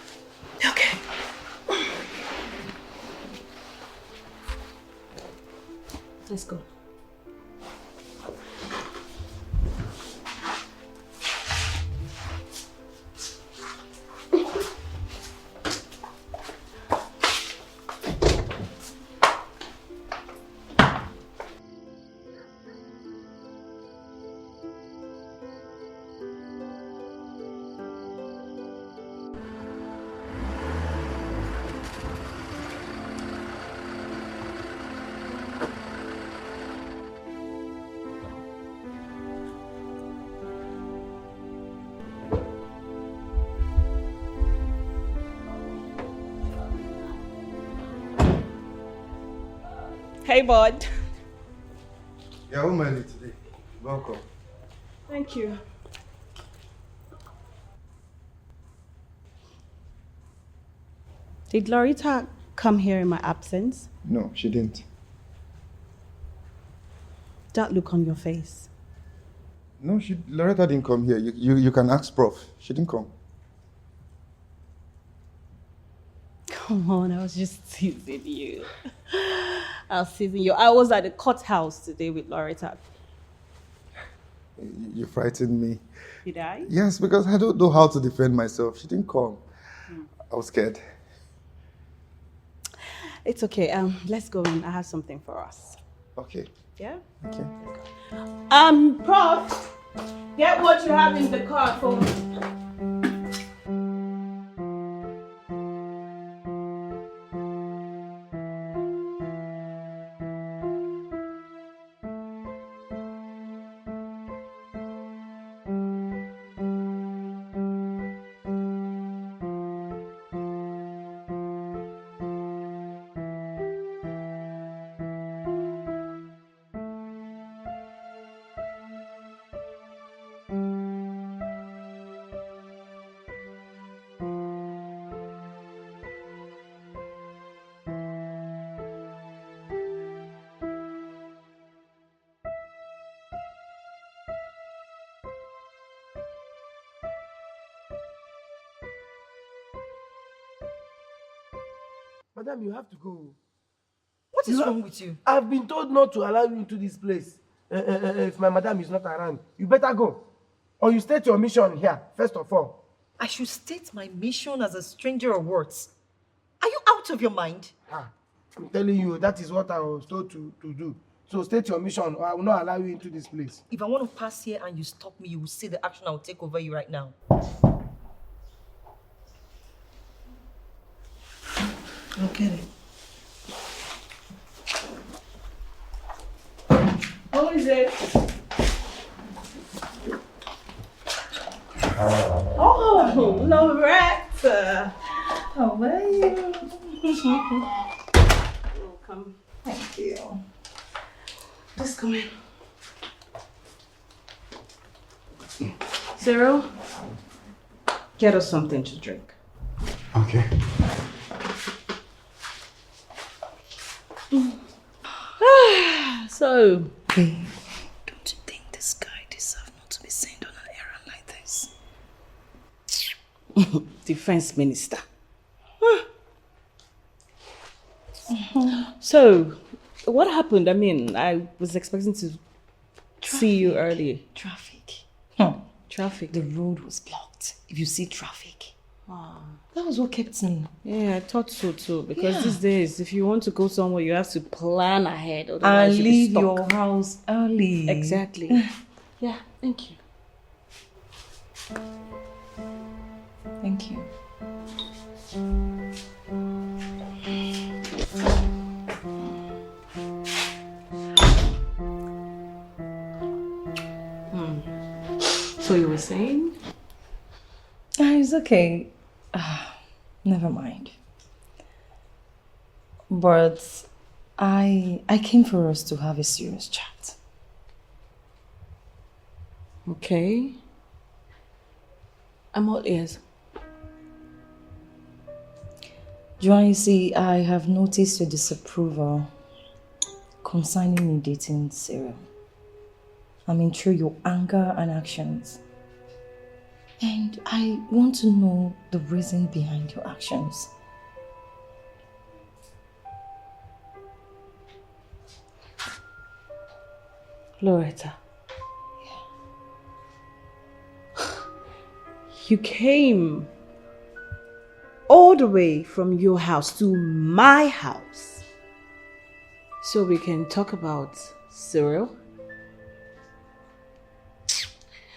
Okay. Let's go. Hey, bud. Yeah, how am I late today? Welcome. Thank you. Did Loretta come here in my absence? No, she didn't. That look on your face. No, Loretta didn't come here. You can ask Prof. She didn't come. Come on, I was just teasing you. I was teasing you. I was at the courthouse today with Loretta. You frightened me. Did I? Yes, because I don't know how to defend myself. She didn't come. I was scared. It's okay. Let's go in. I have something for us. Okay. Yeah? Okay. Prof, get what you have in the car for me. Madam, you have to go. What is wrong with you? I've been told not to allow you into this place. If my madam is not around, you better go. Or you state your mission here, first of all. I should state my mission as a stranger or words. Are you out of your mind? I'm telling you, that is what I was told to do. So state your mission, or I will not allow you into this place. If I want to pass here and you stop me, you will see the action I will take over you right now. Okay. Who is it? Oh, Loretta. How are you? Welcome. Thank you. Just come in. Cyril, get us something to drink. Okay. So, Babe, don't you think this guy deserves not to be sent on an errand like this? Defense Minister. So, what happened? I mean, I was expecting to see you earlier. Traffic. Traffic. The road was blocked. If you see traffic. That was what kept me. Yeah, I thought so too. Because these days, if you want to go somewhere, you have to plan ahead. And Otherwise, you'll be leave stuck. your house early. Exactly. Yeah, thank you. Thank you. So you were saying? It's okay. Never mind. But I came for us to have a serious chat. Okay. I'm all ears. Joanne, you see, I have noticed your disapproval concerning me dating Cyril. I mean, through your anger and actions. And I want to know the reason behind your actions. Loretta. You came all the way from your house to my house so we can talk about Cyril.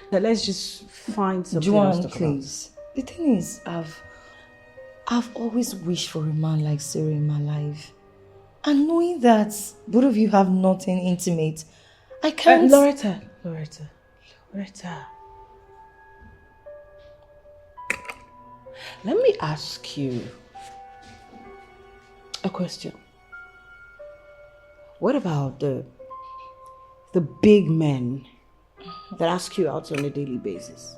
Now let's just find something else to talk please. About. The thing is, I've always wished for a man like Cyril in my life. And knowing that both of you have nothing intimate, I can't... Loretta. Let me ask you a question. What about the big men that ask you out on a daily basis?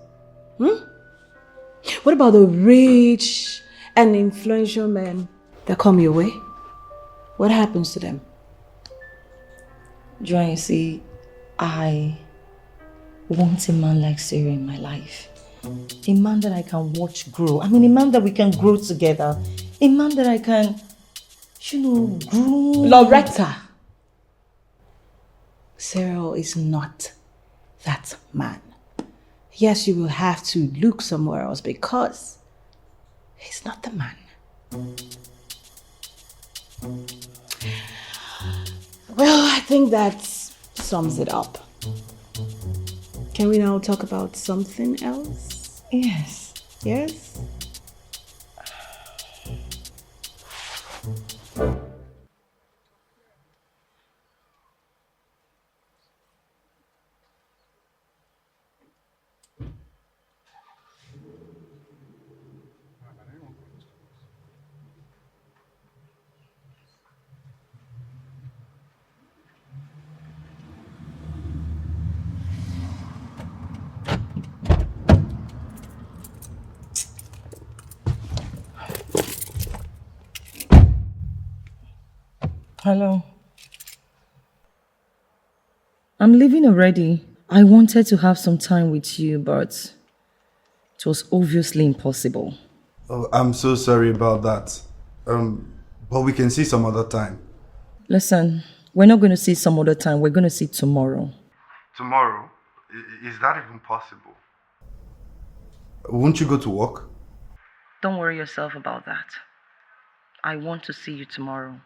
What about the rich and influential men that come your way? What happens to them? Joanne, you see, I want a man like Cyril in my life. A man that I can watch grow. I mean, a man that we can grow together. A man that I can, groom. Loretta! Cyril is not that man. Yes, you will have to look somewhere else because he's not the man. Well, I think that sums it up. Can we now talk about something else? Yes. Yes? Hello. I'm leaving already. I wanted to have some time with you, but it was obviously impossible. Oh, I'm so sorry about that. But we can see some other time. Listen, we're not going to see some other time. We're going to see tomorrow. Tomorrow? Is that even possible? Won't you go to work? Don't worry yourself about that. I want to see you tomorrow.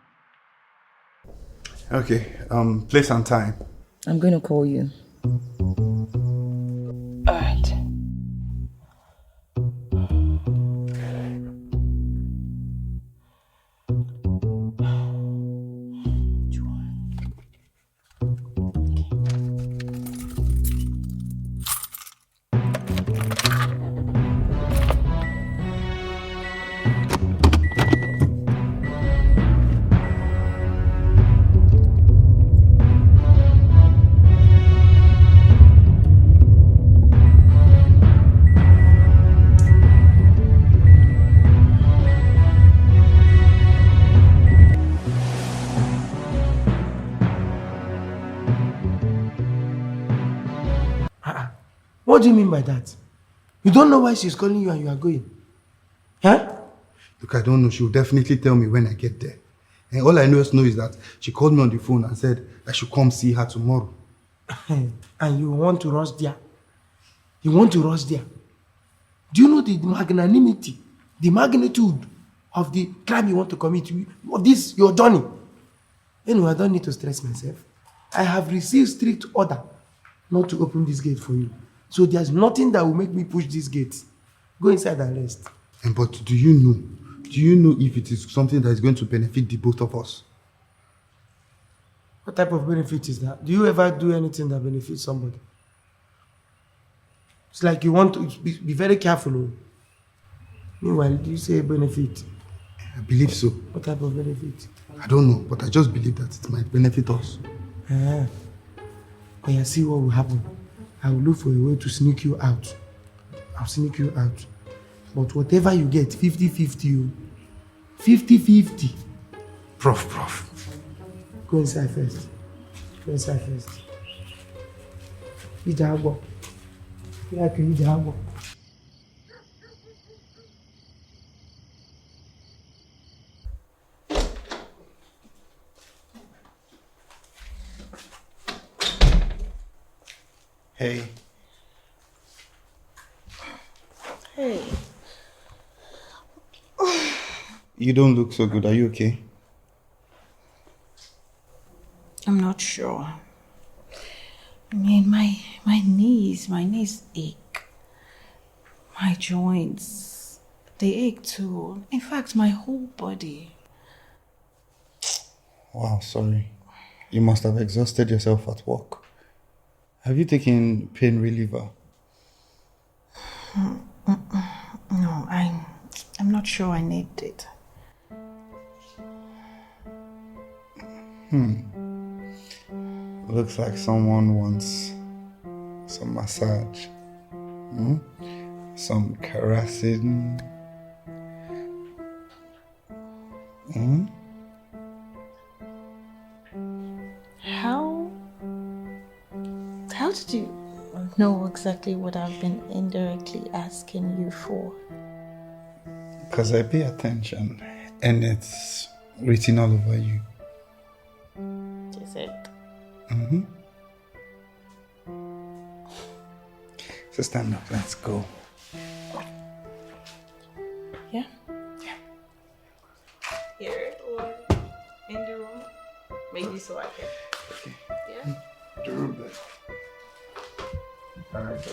Okay, place and time. I'm going to call you. All right. What do you mean by that? You don't know why she's calling you and you are going? Huh? Look, I don't know. She'll definitely tell me when I get there. And all I know is that she called me on the phone and said I should come see her tomorrow. And you want to rush there? You want to rush there? Do you know the magnanimity, the magnitude of the crime you want to commit? Of this, your journey? Anyway, I don't need to stress myself. I have received strict order not to open this gate for you. So there's nothing that will make me push this gate. Go inside and rest. But do you know if it is something that is going to benefit the both of us? What type of benefit is that? Do you ever do anything that benefits somebody? It's like you want to be very careful. Oh. Meanwhile, you say benefit. I believe so. What type of benefit? I don't know, but I just believe that it might benefit us. When I see what will happen, I will look for a way to sneak you out. I'll sneak you out. But whatever you get, 50-50. 50-50. Prof. Go inside first. Eat the agua. Yeah, I can eat the agua. Hey. Hey. You don't look so good. Are you okay? I'm not sure. I mean, my knees ache. My joints, they ache too. In fact, my whole body. Wow, sorry. You must have exhausted yourself at work. Have you taken pain reliever? No, I'm not sure I need it. Looks like someone wants some massage. Some caressing. How did you know exactly what I've been indirectly asking you for? Because I pay attention and it's written all over you. Is it? So stand up, let's go. Yeah? Yeah. Here or in the room? Maybe so I can. Okay. Yeah? The room there. All right,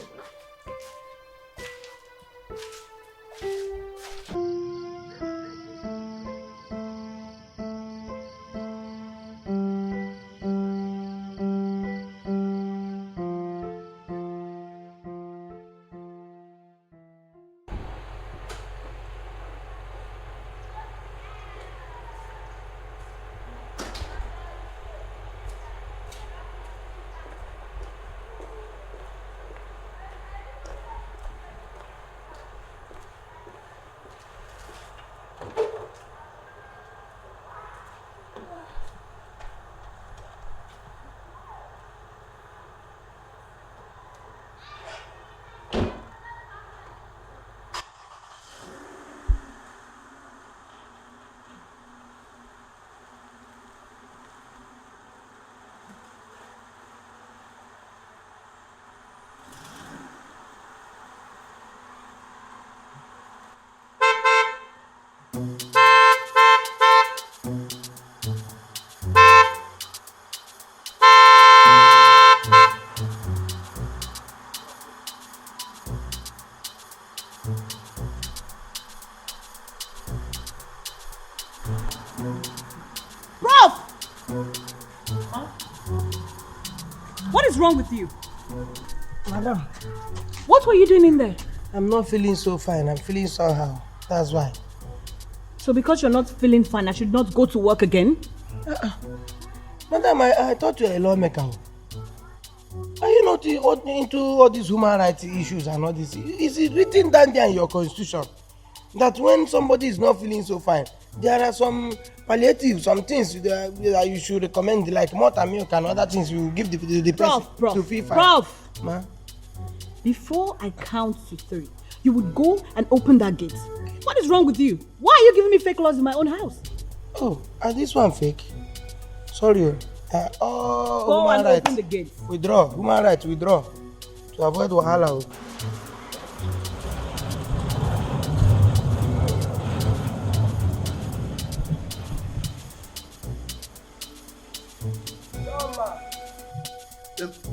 What is wrong with you? Madam, what were you doing in there? I'm not feeling so fine. I'm feeling somehow. That's why. So because you're not feeling fine, I should not go to work again? Madam, I thought you were a lawmaker. Are you not into all these human rights issues and all this? Is it written down there in your constitution that when somebody is not feeling so fine, there are some palliatives, some things that you should recommend, like malt milk and other things you give the person to feel fine? Prof! Ma? Before I count to 3, you would go and open that gate. What is wrong with you? Why are you giving me fake laws in my own house? Oh, and this one fake? Sorry. Go and open the gate. Withdraw. Human rights, withdraw. To avoid wahala.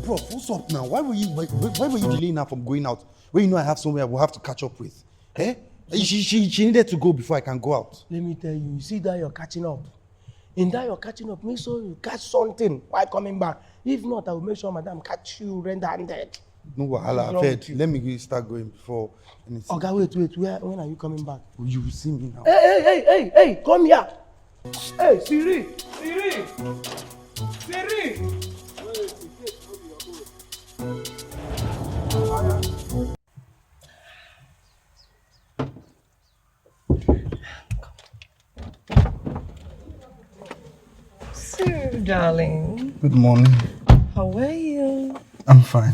Prof, what's up now? Why were you delaying her from going out? When you know I have somewhere we'll have to catch up with. Eh? She needed to go before I can go out. Let me tell you, you see that you're catching up. In that you're catching up, make sure you catch something while coming back. If not, I will make sure Madam catch you red-handed. No wahala, I've heard. Let me start going before anything. Okay, wait. When are you coming back? You will see me now. Hey, come here. Hey, Siri. Sir, darling. Good morning. How are you? I'm fine.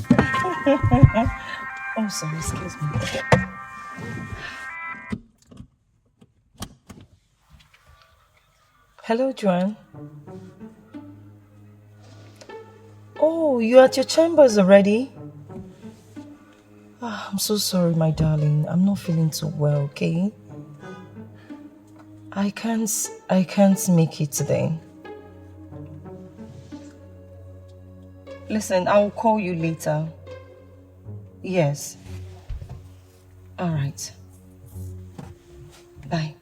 Oh, sorry, excuse me. Hello, Joanne. Oh, you're at your chambers already? Oh, I'm so sorry, my darling. I'm not feeling too well, okay? I can't make it today. Listen, I'll call you later. Yes. All right. Bye.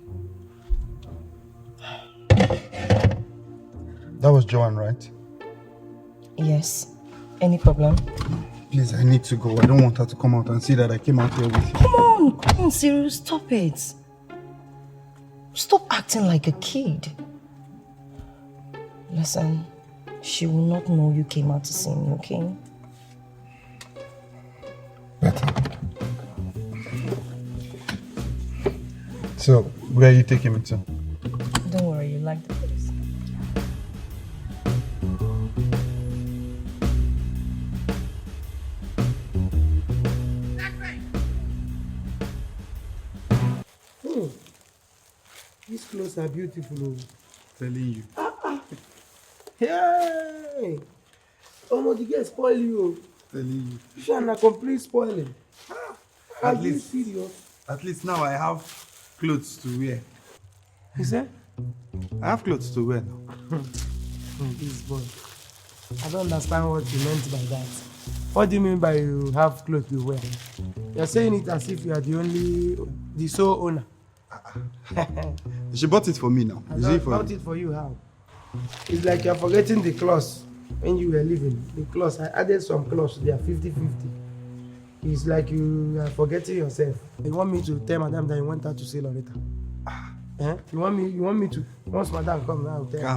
That was Joanne, right? Yes. Any problem? Please, I need to go. I don't want her to come out and see that I came out here with you. Come on, Cyril, stop it. Stop acting like a kid. Listen, she will not know you came out to see me, okay? Better. So, where are you taking me to? Don't worry, you like the place. These clothes are beautiful. Telling you. Hey! Oh, the girl spoil you. Telling you. You should not complete spoiling. Are you serious? At least now I have clothes to wear. You said? I have clothes to wear now. This boy. I don't understand what you meant by that. What do you mean by you have clothes to wear? You're saying it as if you are the sole owner. She bought it for me now. I bought it for you, how? It's like you're forgetting the clause when you were leaving. The clause, I added some clause, they are 50-50. It's like you are forgetting yourself. You want me to tell madam that you want her to say Loretta? You want me to, once madam comes now, tell her.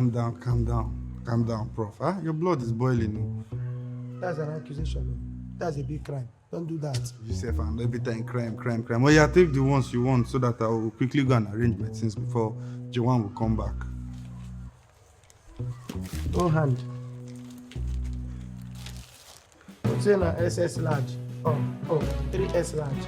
Calm down, prof. Huh? Your blood is boiling. That's an accusation. That's a big crime. Don't do that. Yourself and every time crime. Well, yeah, take the ones you want so that I will quickly go and arrange my things before Joanne will come back. No hand. What's in an SS large? Oh, 3S large.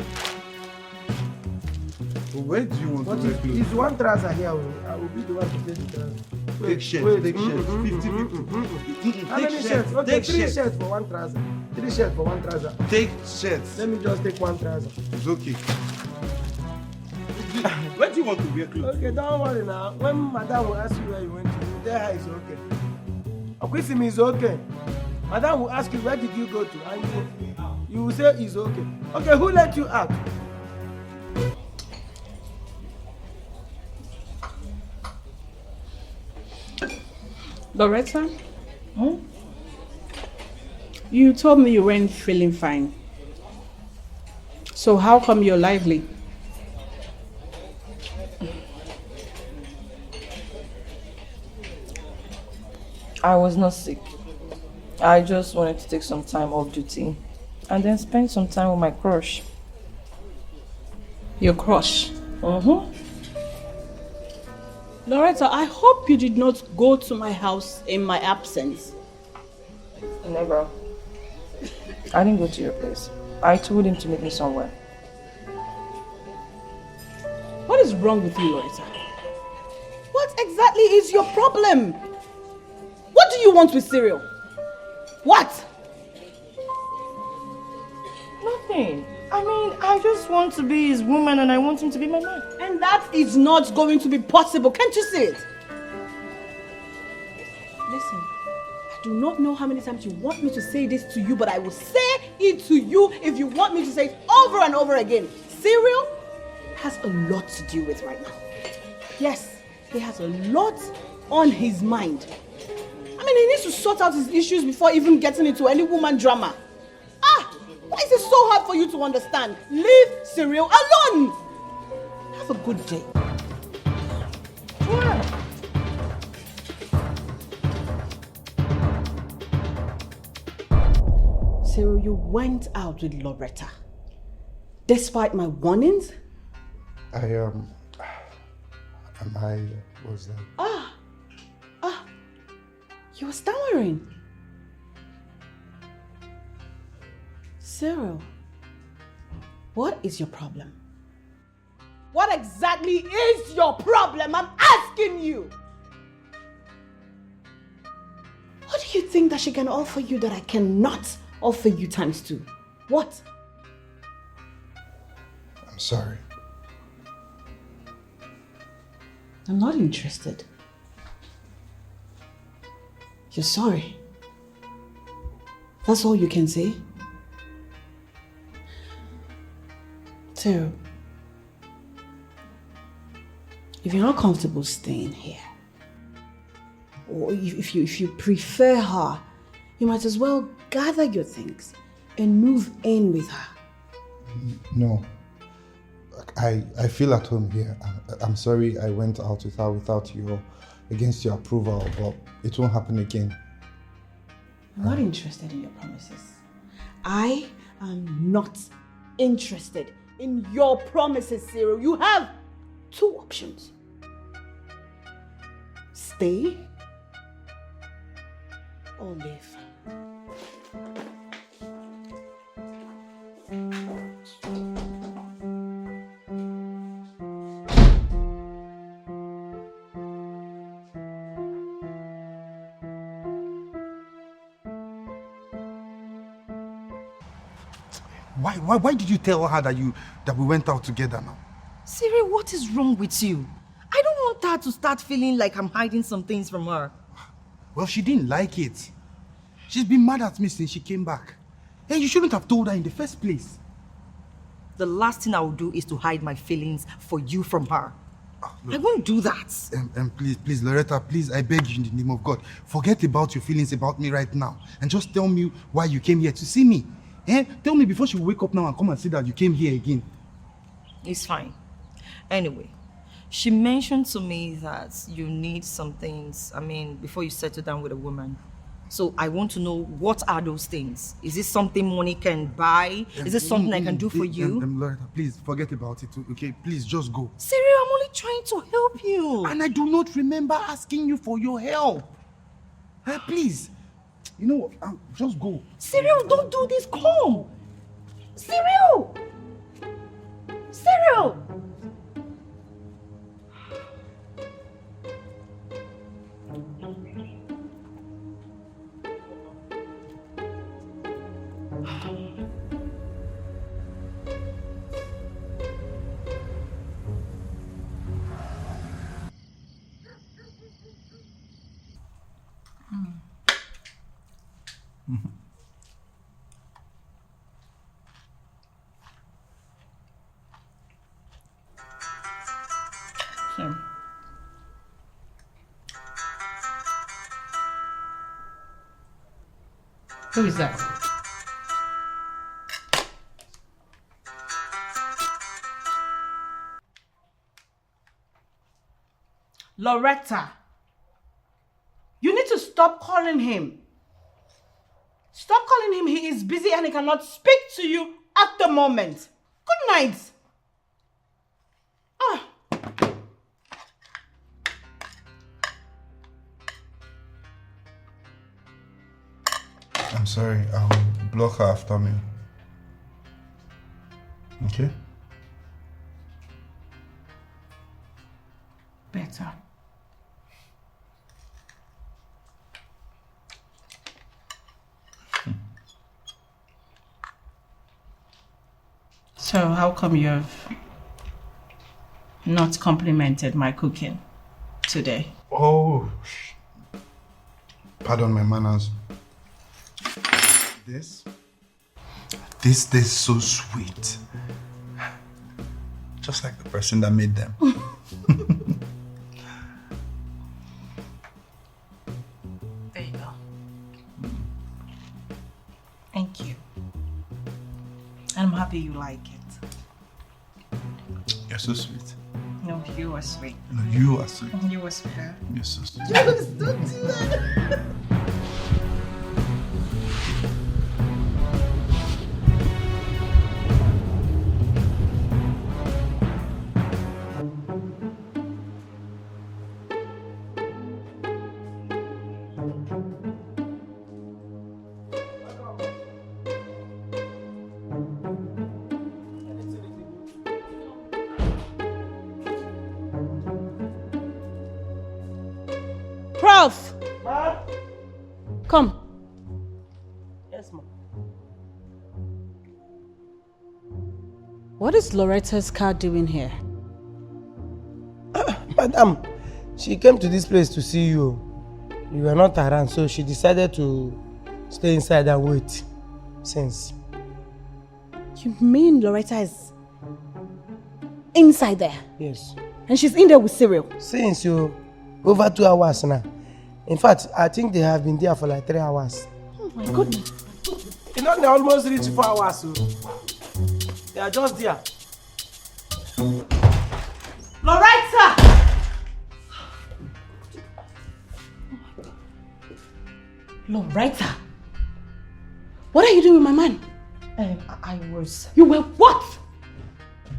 But where do you want to wear clothes? It's one trouser here. I will be the one to take the trouser. Take shirts, 50-50. How many shirts? Okay, 3 shirts for one trouser. 3 shirts for one trouser. Take shirts. Let me just take one trouser. It's okay. Where do you want to wear clothes? Okay, don't worry now. When madam will ask you where you went to, you tell her it's okay. Okwesimi is okay. Madam will ask you where did you go to, and you will say it's okay. Okay, who let you out? Loretta? You told me you weren't feeling fine. So how come you're lively? I was not sick. I just wanted to take some time off duty and then spend some time with my crush. Your crush? Loretta, I hope you did not go to my house in my absence. Never. I didn't go to your place. I told him to meet me somewhere. What is wrong with you, Loretta? What exactly is your problem? What do you want with Cyril? What? Nothing. I mean, I just want to be his woman and I want him to be my man. And that is not going to be possible. Can't you see it? Listen, I do not know how many times you want me to say this to you, but I will say it to you if you want me to say it over and over again. Cyril has a lot to deal with right now. Yes, he has a lot on his mind. I mean, he needs to sort out his issues before even getting into any woman drama. Why is it so hard for you to understand? Leave Cyril alone! Have a good day. Cyril, you went out with Loretta. Despite my warnings? I was like... You were stammering. Cyril, what is your problem? What exactly is your problem? I'm asking you. What do you think that she can offer you that I cannot offer you times 2? What? I'm sorry. I'm not interested. You're sorry. That's all you can say? So, if you're not comfortable staying here, or if you prefer her, you might as well gather your things and move in with her. No. I feel at home here. I'm sorry I went out without your, against your approval, but it won't happen again. I'm not interested in your promises. I am not interested in your promises, Cyril. You have 2 options. Stay or leave. Why did you tell her that we went out together now? Cyril, what is wrong with you? I don't want her to start feeling like I'm hiding some things from her. Well, she didn't like it. She's been mad at me since she came back. Hey, you shouldn't have told her in the first place. The last thing I will do is to hide my feelings for you from her. I won't do that. Please, Loretta, please, I beg you in the name of God, forget about your feelings about me right now and just tell me why you came here to see me. Tell me before she wake up now and come and say that you came here again. It's fine. Anyway, she mentioned to me that you need some things, before you settle down with a woman. So I want to know, what are those things? Is this something money can buy? Is this something I can do for you? Loretta, please, forget about it, okay? Please, just go. Cyril, I'm only trying to help you. And I do not remember asking you for your help. Please. You know what? Just go. Cyril, don't do this. Come. Cyril! Cyril! Who is that? Loretta, you need to stop calling him. Stop calling him. He is busy and he cannot speak to you at the moment. Good night. I'm sorry, I'll block her after me. Okay? Better. So how come you've not complimented my cooking today? Oh, pardon my manners. This is so sweet. Just like the person that made them. There you go. Thank you. happy you like it. You're so sweet. No, you are sweet. No, you are sweet. You are sweet. You're so sweet. Just don't do that. Prof! Ma? Come. Yes, ma. What is Loretta's car doing here? Madam, she came to this place to see you. You were not around, so she decided to stay inside and wait since. You mean Loretta is inside there? Yes. And she's in there with Cyril? Since you over 2 hours now. In fact, I think they have been there for like 3 hours. Oh my goodness. You know, they almost reached 4 hours. So they are just there. Loretta! Loretta! What are you doing with my man? I was... You were what?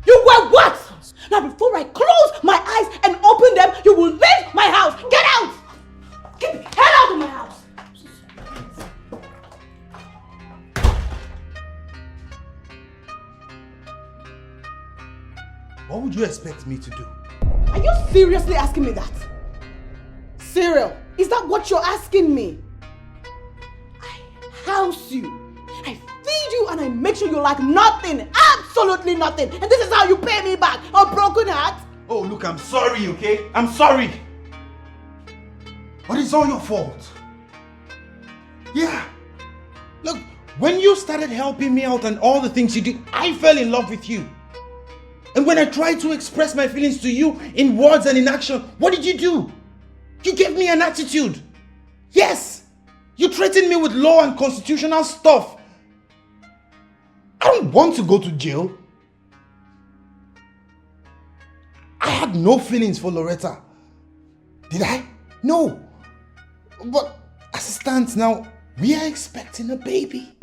You were what? Now before I close my eyes and open them, you will leave my house. Get out! Get the hell out of my house! What would you expect me to do? Are you seriously asking me that? Cyril, is that what you're asking me? I house you. I feed you and I make sure you like nothing. Absolutely nothing. And this is how you pay me back. A broken heart. Oh, look, I'm sorry, okay? I'm sorry. But it's all your fault. Yeah. Look, when you started helping me out and all the things you did, I fell in love with you. And when I tried to express my feelings to you in words and in action, what did you do? You gave me an attitude. Yes. You threatened me with law and constitutional stuff. I don't want to go to jail. I had no feelings for Loretta. Did I? No. But as it stands now, we are expecting a baby.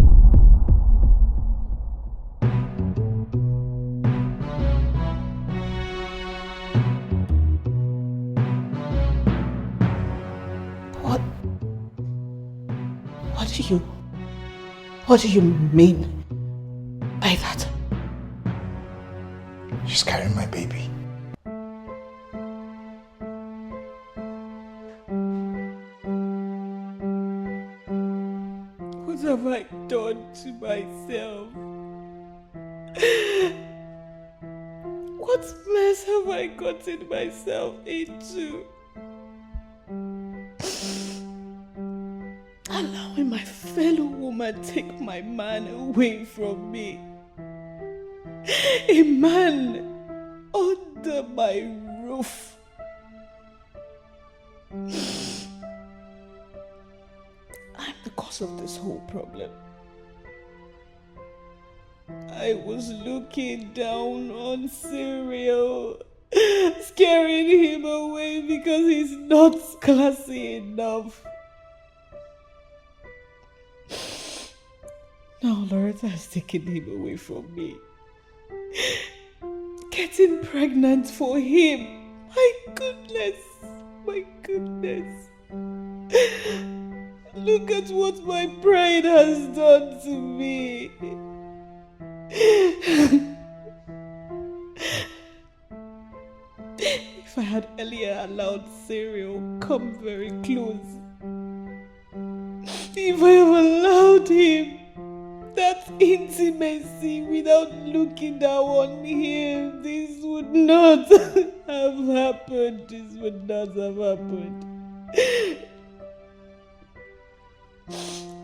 What do you mean by that? She's carrying my baby. What have I done to myself? What mess have I gotten myself into? Allowing my fellow woman take my man away from me. A man under my roof. I'm the cause of this whole problem. I was looking down on Cyril, scaring him away because he's not classy enough. Now Loretta has taken him away from me. Getting pregnant for him. My goodness. My goodness. Look at what my pride has done to me. If I had earlier allowed Cyril come very close, if I have allowed him that intimacy without looking down on him, this would not have happened. This would not have happened.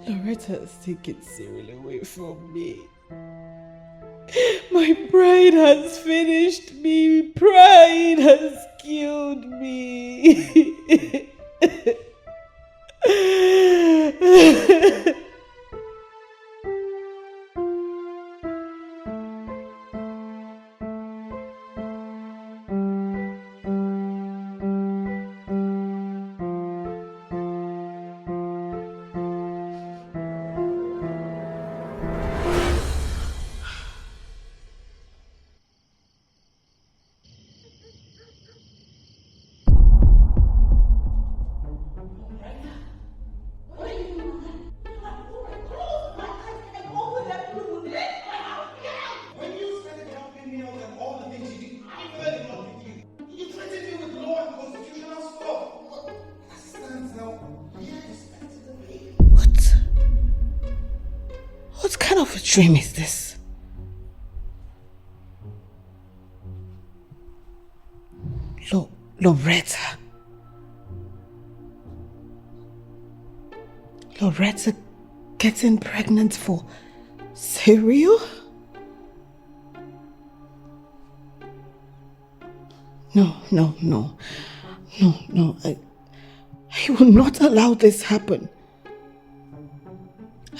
Loretta has taken Cyril away from me. My pride has finished me. Pride has killed me. dream is this? Loretta. Loretta getting pregnant for cereal? No. I will not allow this happen.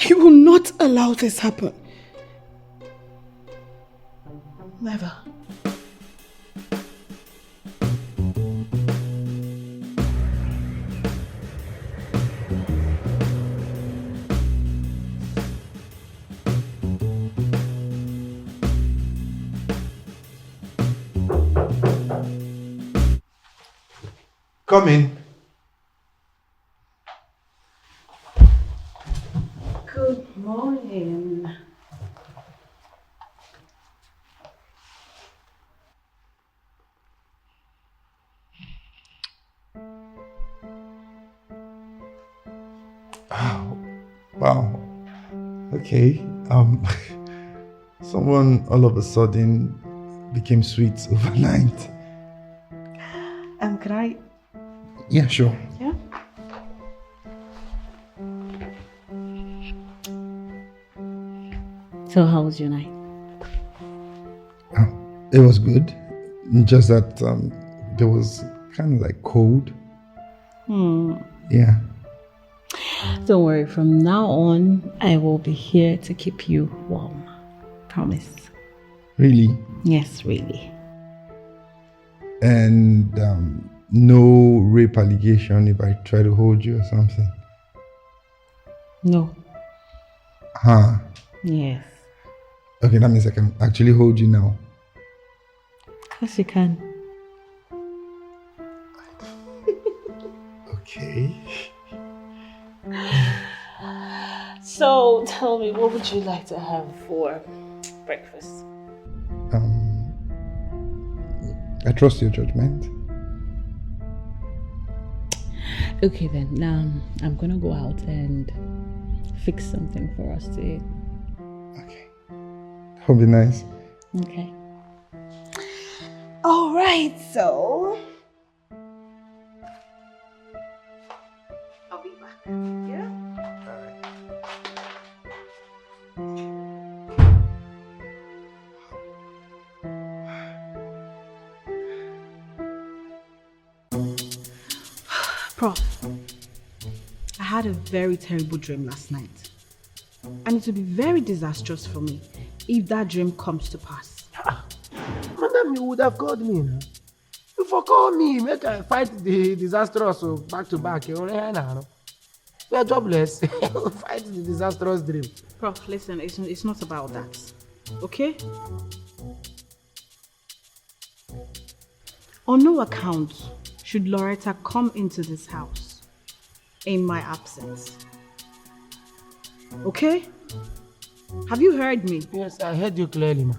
I will not allow this happen. Never. Come in. Good morning. Oh, wow. Okay. Someone all of a sudden became sweet overnight. Can I? Yeah, sure. Yeah. So how was your night? It was good. Just that there was kind of like cold. Yeah. Don't worry, from now on, I will be here to keep you warm. Promise. Really? Yes, really. And no rape allegation if I try to hold you or something? No. Huh? Yes. Okay, that means I can actually hold you now. Of course you can. Okay. So, tell me, what would you like to have for breakfast? I trust your judgment. Okay then, I'm gonna go out and fix something for us to eat. Okay. That would be nice. Okay. Alright, so I'll be back. Yeah? Prof, I had a very terrible dream last night. And it will be very disastrous for me if that dream comes to pass. Madam, you would have called me. No? You for call me, make I fight the disastrous back to back. You are jobless. Fight the disastrous dream. Prof, listen, it's not about that. Okay? On no account should Loretta come into this house in my absence. Okay? Have you heard me? Yes, I heard you clearly, ma.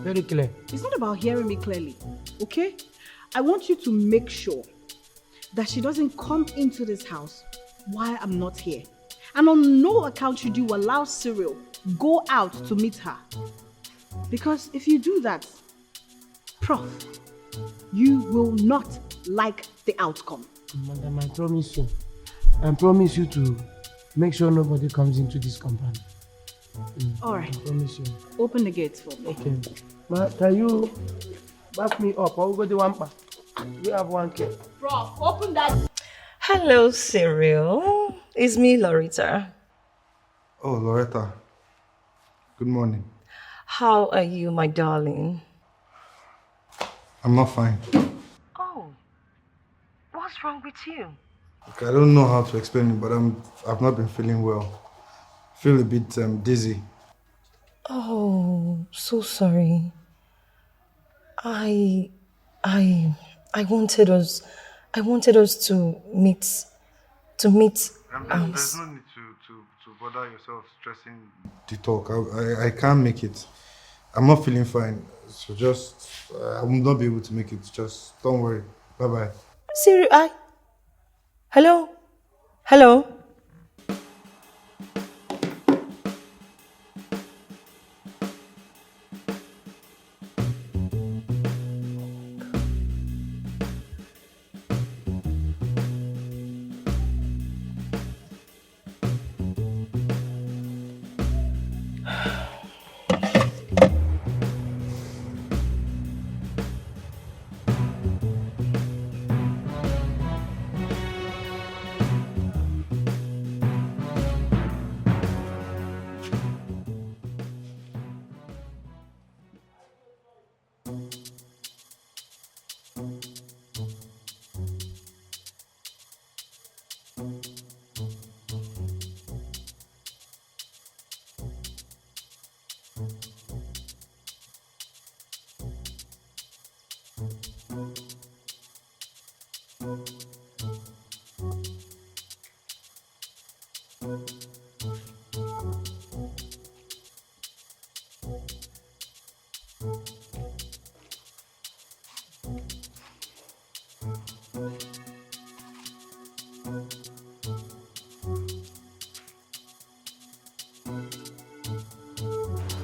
Very clear. It's not about hearing me clearly, okay? I want you to make sure that she doesn't come into this house while I'm not here. And on no account should you allow Cyril go out to meet her. Because if you do that, Prof, you will not like the outcome. Madam, I promise you. I promise you to make sure nobody comes into this compound. All right. I promise you. Open the gates for me. Okay. Ma, can you back me up? I'll go to Wampa. We have one kid. Prof, open that. Hello, Cyril. It's me, Loretta. Oh, Loretta. Good morning. How are you, my darling? I'm not fine. Oh, what's wrong with you? Okay, I don't know how to explain it, but I've not been feeling well. I feel a bit dizzy. Oh, so sorry. I wanted us to meet. There's no need to bother yourself stressing the talk. I can't make it. I'm not feeling fine, so just I will not be able to make it. Just don't worry. Bye bye. Cyril, hello.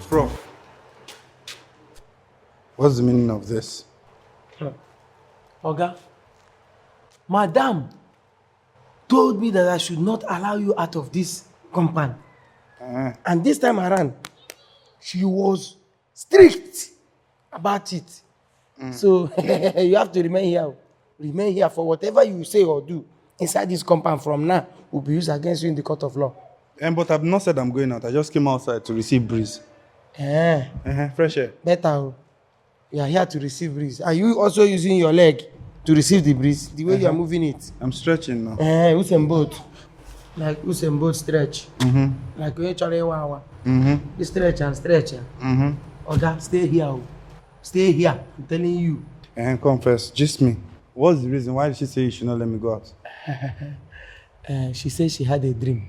Prof, what's the meaning of this? Oga, Madam told me that I should not allow you out of this compound. And this time around, she was strict about it. So you have to remain here. Remain here for whatever you say or do inside this compound from now will be used against you in the court of law. But I've not said I'm going out. I just came outside to receive breeze. Fresh air. Better. You are here to receive breeze. Are you also using your leg to receive the breeze? The way you are moving it? I'm stretching now. Usain Bolt. Like Usain Bolt stretch. Like when you stretch and stretch. Oga, stay here. Stay here. I'm telling you. Confess, just me. What's the reason? Why did she say you should not let me go out? She said she had a dream.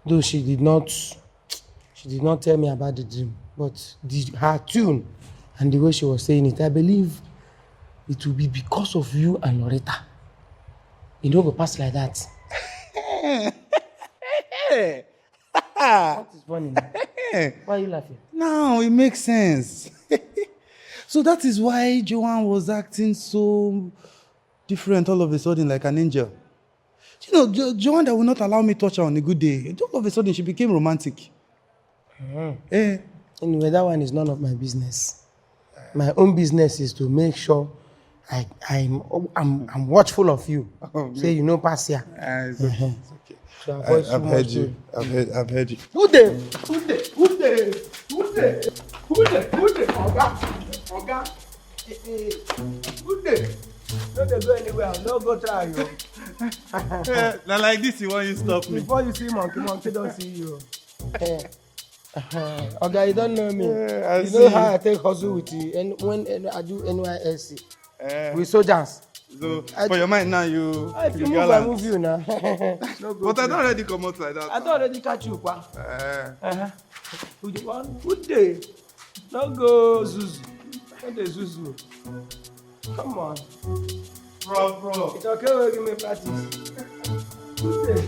Though she did not tell me about the dream. But her tune and the way she was saying it, I believe it will be because of you and Loretta. You don't go past like that. What is funny now? Why are you laughing? No, it makes sense. So that is why Joanne was acting so different all of a sudden, like an angel. You know, Joanne that will not allow me touch her on a good day. All of a sudden, she became romantic. Anyway, that one is none of my business. My own business is to make sure I'm watchful of you. Say you know pass here. It's okay. It's okay. So I've heard you. I've heard you. Who there? Oga. Who there? Don't go anywhere. Don't go try you. Now like this, you want you stop me. Before you see monkey don't see you. Oga, you don't know me. You know how I take hustle with you and when I do NYSC with soldiers. So for your mind now, you move, I move you now. But I don't already come out like that. I don't already catch you, pa. Who the one? Good day. Don't go Zuzu. Don't go Zuzu. Come on. Bro. It's okay, we'll give me practice. Good day.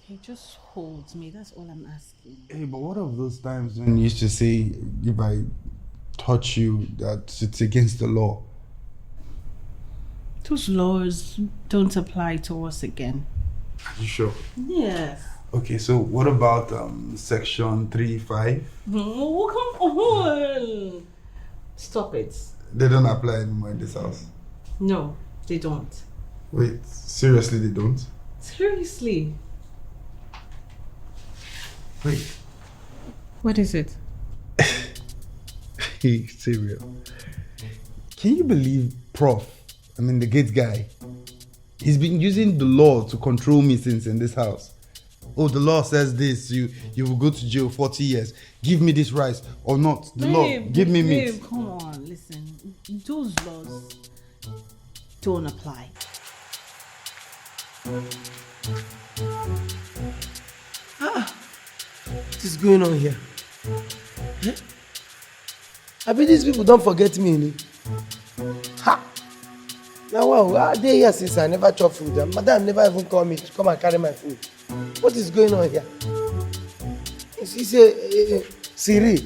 He just holds me, that's all I'm asking. Hey, but what of those times when you used to say, if I touch you, that it's against the law? Those laws don't apply to us again. Are you sure? Yes. Okay, so what about section 3.5? Oh, come on. Stop it. They don't apply anymore in this house. No, they don't. Wait, seriously they don't? Seriously. Wait. What is it? Hey, serial. Can you believe the gate guy? He's been using the law to control me since in this house. Oh, the law says this, you will go to jail 40 years. Give me this rice or not. The law, give me meat. Come on, listen. Those laws don't apply. What is going on here? I bet these people don't forget me. Ha! Now, wow, they here since I never chop food. Madam never even called me to come and carry my food. What is going on here? She say, Siri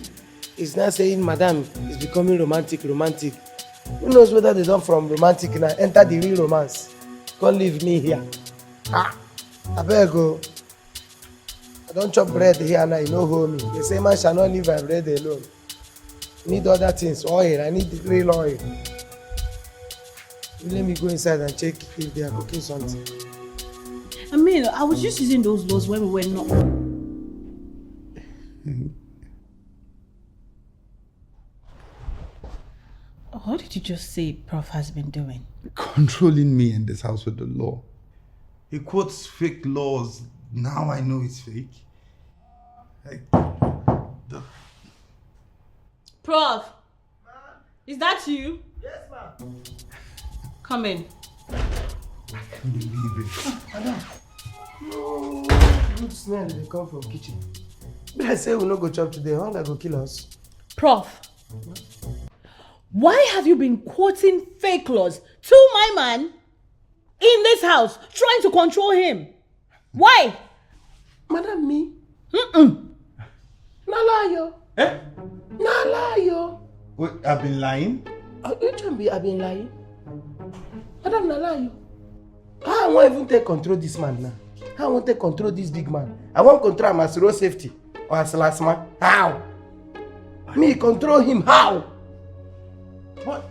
is now saying, Madam is becoming romantic. Who knows whether they done from romantic now, enter the real romance. Can't leave me here. I better go. I don't chop bread here now, you know hold me. They say man shall not leave my bread alone. I need other things, oil, I need real oil. You let me go inside and check if they are cooking something. I was just using those laws when we were not. What did you just say Prof has been doing? Controlling me in this house with the law. He quotes fake laws. Now I know it's fake. Like, Prof, Is that you? Yes, ma'am. Come in. I can't believe it. Madam. No good smell they come from kitchen. But I say we no go chop today. Hunger go kill us. Prof, why have you been quoting fake laws to my man in this house, trying to control him? Why? Madam, me? Mm-mm. Na lie yo. Eh? Na lie yo. Wait, I've been lying? You can be I've been lying. Madam, na lie yo. How I won't even take control this man now? How I won't take control this big man? I won't control him as road safety or as last man. How? Me control him how? What?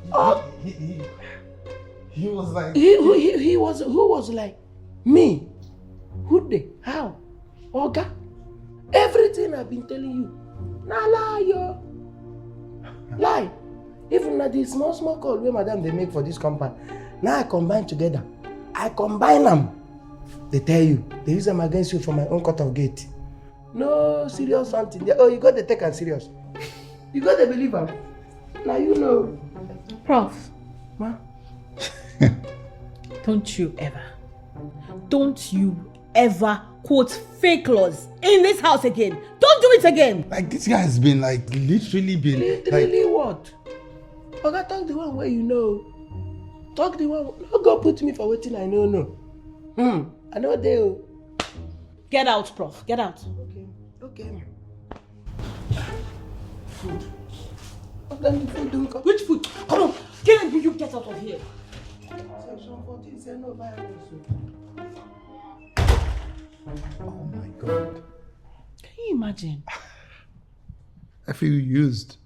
He was like... He was, who was like? Me. Who they? How? Oga? Everything I've been telling you. Na lie yo. Lie. Even na the small call where madam they make for this compound. Now I combine together. I combine them. They tell you. They use them against you for my own cut of gate. No serious something. Oh, you got to take them serious. You got to believe them. Now you know. Prof. Ma? Don't you ever quote fake laws in this house again. Don't do it again. Like, this guy has been like, literally been Literally like... what? Oga, talk the one where you know. Talk the one. No go put me for waiting I know no. I know they. Get out, Prof. Get out. Okay. Food. Then the food don't come. Which food? Come on. You get out of here. Section 14 say no violence. Oh my God. Can you imagine? I feel used.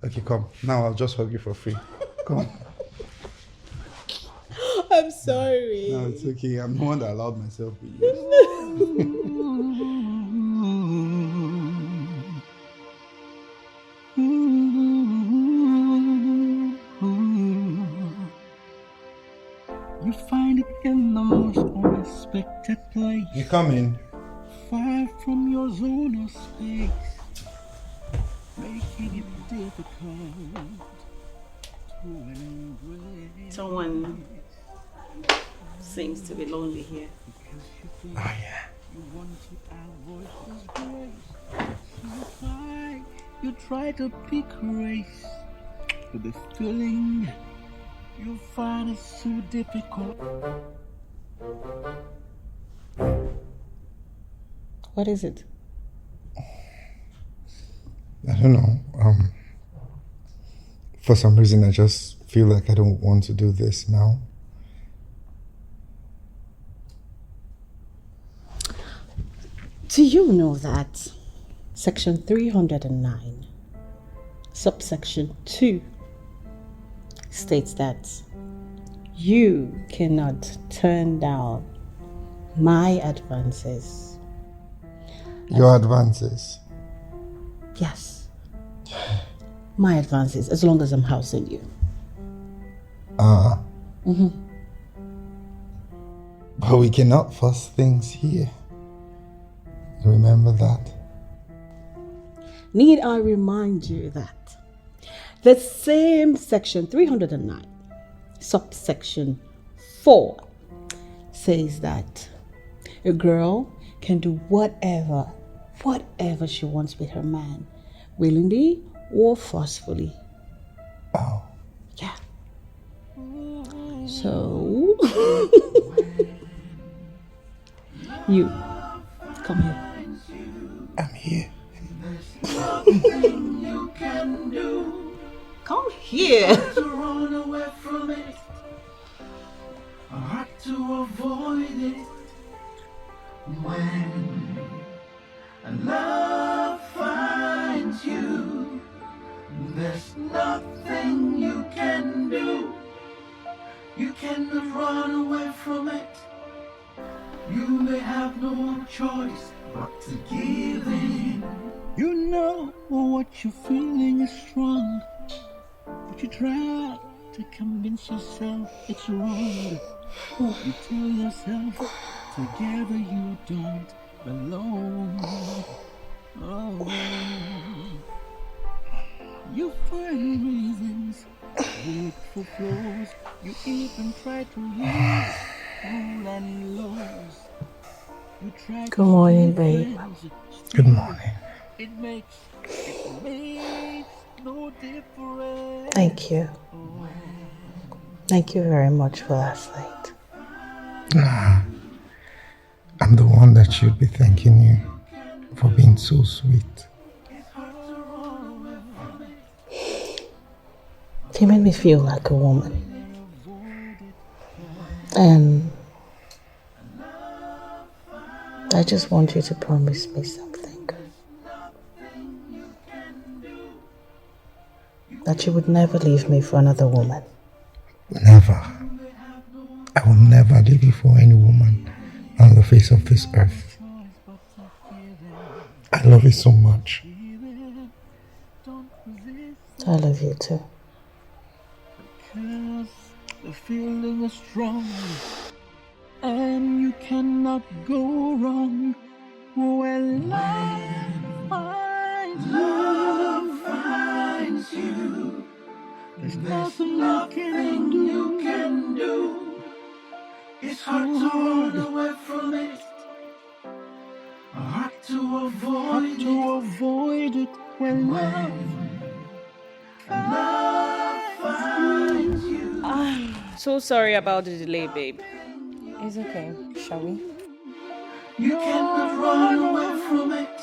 Okay, come. Now I'll just hug you for free. Come. I'm sorry. No, it's okay. I'm the one that allowed myself to use. You find it in the most unexpected place. You come in. Far from your zone of space, making it difficult to embrace. Someone seems to be lonely here. Oh, yeah. You wanted our voices grace. You try to pick race, but the feeling you find it so difficult. What is it? I don't know. For some reason, I just feel like I don't want to do this now. Do you know that Section 309, subsection 2, states that you cannot turn down my advances? Your advances? Yes. My advances, as long as I'm housing you. But we cannot force things here. Remember that. Need I remind you that the same Section 309, subsection 4, says that a girl can do whatever she wants with her man, willingly or forcefully. Oh. Yeah. So, you, come here. I'm here. You can do Come here. to run away from it, or to avoid it. When love finds you, there's nothing you can do. You cannot run away from it. You may have no choice but to give in. You know what you're feeling is strong, but you try to convince yourself it's wrong. You tell yourself together you don't belong. Oh. You find reasons, you look for flaws, you even try to use rule and laws. You try Good morning, babe. Good morning. It makes no difference. Thank you. Thank you very much for last night. Nah, I'm the one that should be thanking you for being so sweet. You made me feel like a woman. And I just want you to promise me something. That you would never leave me for another woman. Never. I will never leave you for any woman on the face of this earth. I love you so much. I love you too. Because the feeling is strong and you cannot go wrong when love finds you. There's nothing you can do. It's hard to run away from it, hard to avoid it when love finds you. I'm so sorry about the delay, babe. It's okay. Shall we? You cannot run away from it.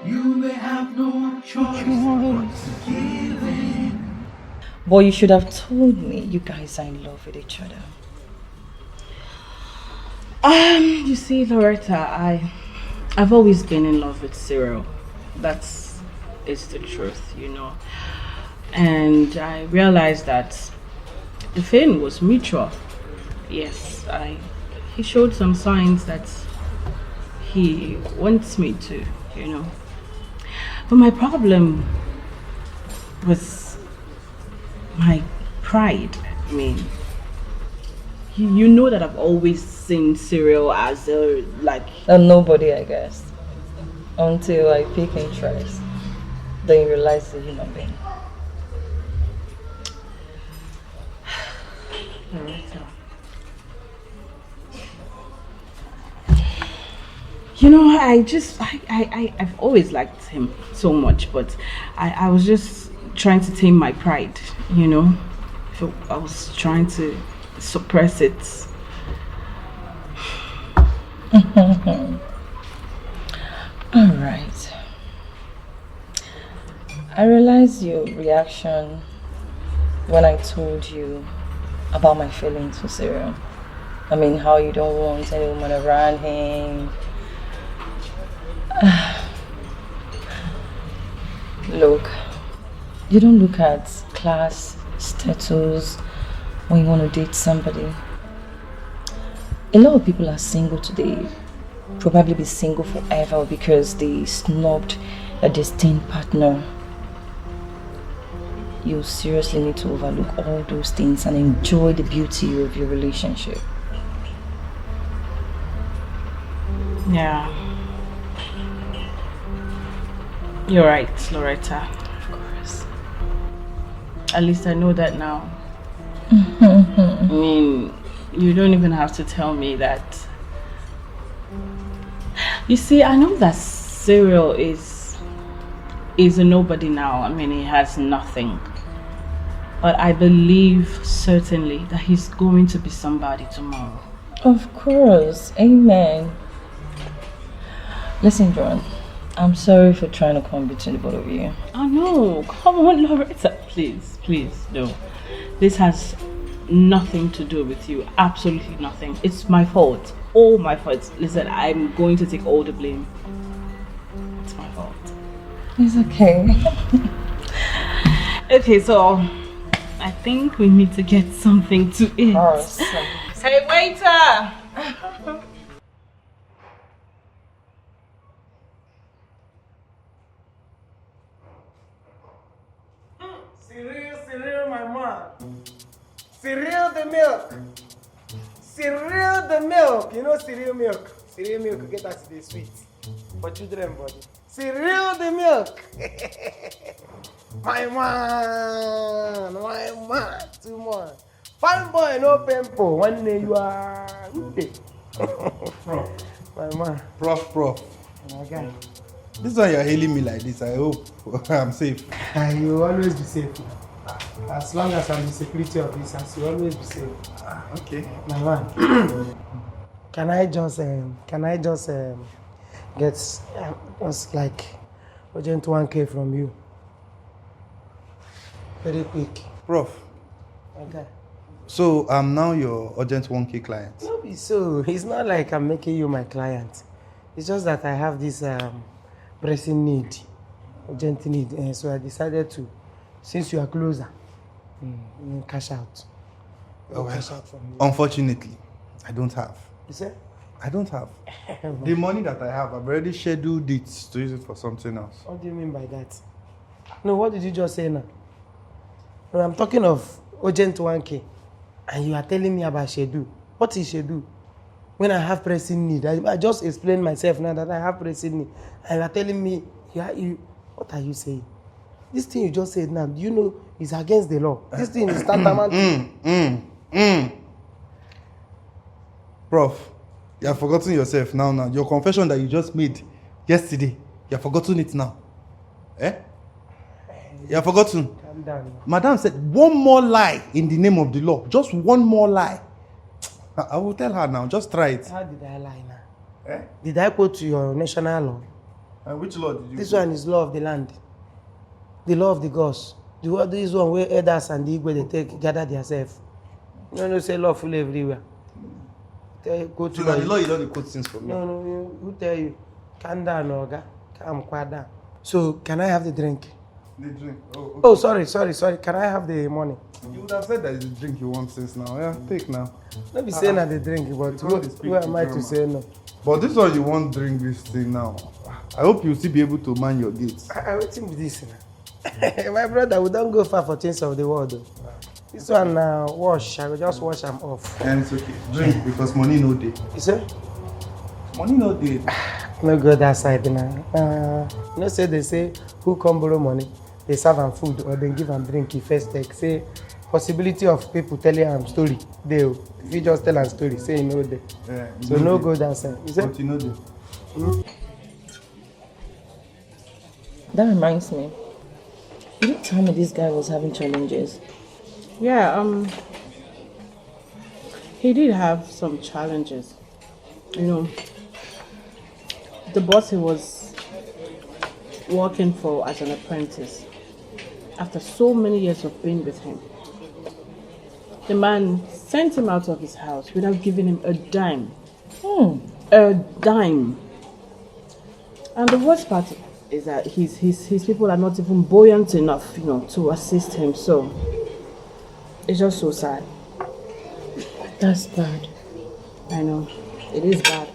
You may have no choice but to give in. But you should have told me you guys are in love with each other. You see, Loretta, I've always been in love with Cyril. It's the truth, you know. And I realized that the feeling was mutual. Yes, he showed some signs that he wants me to, you know. But my problem was my pride. I mean, you know that I've always seen Cyril as a nobody, I guess. Until I pick interest, then you realize the human being. You know, I've always liked him so much, but I was just trying to tame my pride, you know. So I was trying to suppress it. All right. I realized your reaction when I told you about my feelings for Cyril. I mean, how you don't want any woman around him. Look, you don't look at class, status when you want to date somebody. A lot of people are single today, probably be single forever because they snubbed a destined partner. You seriously need to overlook all those things and enjoy the beauty of your relationship. Yeah. You're right, Loretta. Of course. At least I know that now. I mean, you don't even have to tell me that. You see, I know that Cyril is a nobody now. I mean, he has nothing. But I believe certainly that he's going to be somebody tomorrow. Of course. Amen. Listen, John. I'm sorry for trying to come between the both of you. Oh no, come on, Loretta. Please, no. This has nothing to do with you. Absolutely nothing. It's my fault. All my fault. Listen, I'm going to take all the blame. It's my fault. It's okay. Okay, so I think we need to get something to eat. Awesome. Hey, waiter! Cyril, my man. Cyril the milk. Cyril the milk. You know Cyril milk. Cyril milk get us the sweet. for children body. See, real the milk. My man, too much. Fine boy, no pimple. One day you are good. Prof. My man. Prof. My guy. This one you're hailing me like this, I hope I'm safe. You will always be safe. As long as I'm the security officer, you will always be safe. Okay. My man. Can I just get just like urgent 1K from you? Very quick. Prof. Okay. So I'm now your urgent 1K client. No, so it's not like I'm making you my client. It's just that I have this pressing need, urgent need, and so I decided to, since you are closer, cash out. Cash out from you. Unfortunately, I don't have. You say? I don't have. The money that I have, I've already scheduled it to use it for something else. What do you mean by that? No, what did you just say now? No, I'm talking of urgent 1K, and you are telling me about schedule. What is schedule? When I have pressing need, I just explained myself now that I have pressing need, and you are telling me, what are you saying? This thing you just said now, do you know it's against the law? This thing is tantamount. Prof, you have forgotten yourself now. Your confession that you just made yesterday, you have forgotten it now. Eh? You have forgotten. Calm down. Madam said one more lie in the name of the law. Just one more lie. I will tell her now. Just try it. How did I lie now? Eh? Did I quote to your national law? And which law did you This quote? one is law of the land. The law of the gods. This one where elders and the Igwe they gather themselves. No, say lawful everywhere. Go to So now the law you don't quote things for me. No, who tell you? Calm down, Oga. Calm down. So, can I have the drink? The drink. Oh, okay. Oh, sorry. Can I have the money? You would have said that it's the drink you want since now. Yeah, take now. Let me say not the drink, but who am I to say no? But this one you won't drink this thing now. I hope you'll still be able to man your gates. I waiting with this. My brother, we don't go far for things of the world. Though. This one wash. I will just wash them off. And it's okay. Drink because money no day. You say? Money no day. No go that side now. You know, they say who come borrow money, they serve them food or they give them drink. If first take say possibility of people telling them story. They if you just tell them story, say you know they. Yeah, so no go that side. You say? But you know they. That reminds me. You didn't tell me this guy was having challenges. Yeah, he did have some challenges. You know, the boss he was working for as an apprentice, after so many years of being with him, the man sent him out of his house without giving him a dime. A dime. And the worst part is that his people are not even buoyant enough, you know, to assist him. So it's just so sad. That's bad. I know, it is bad.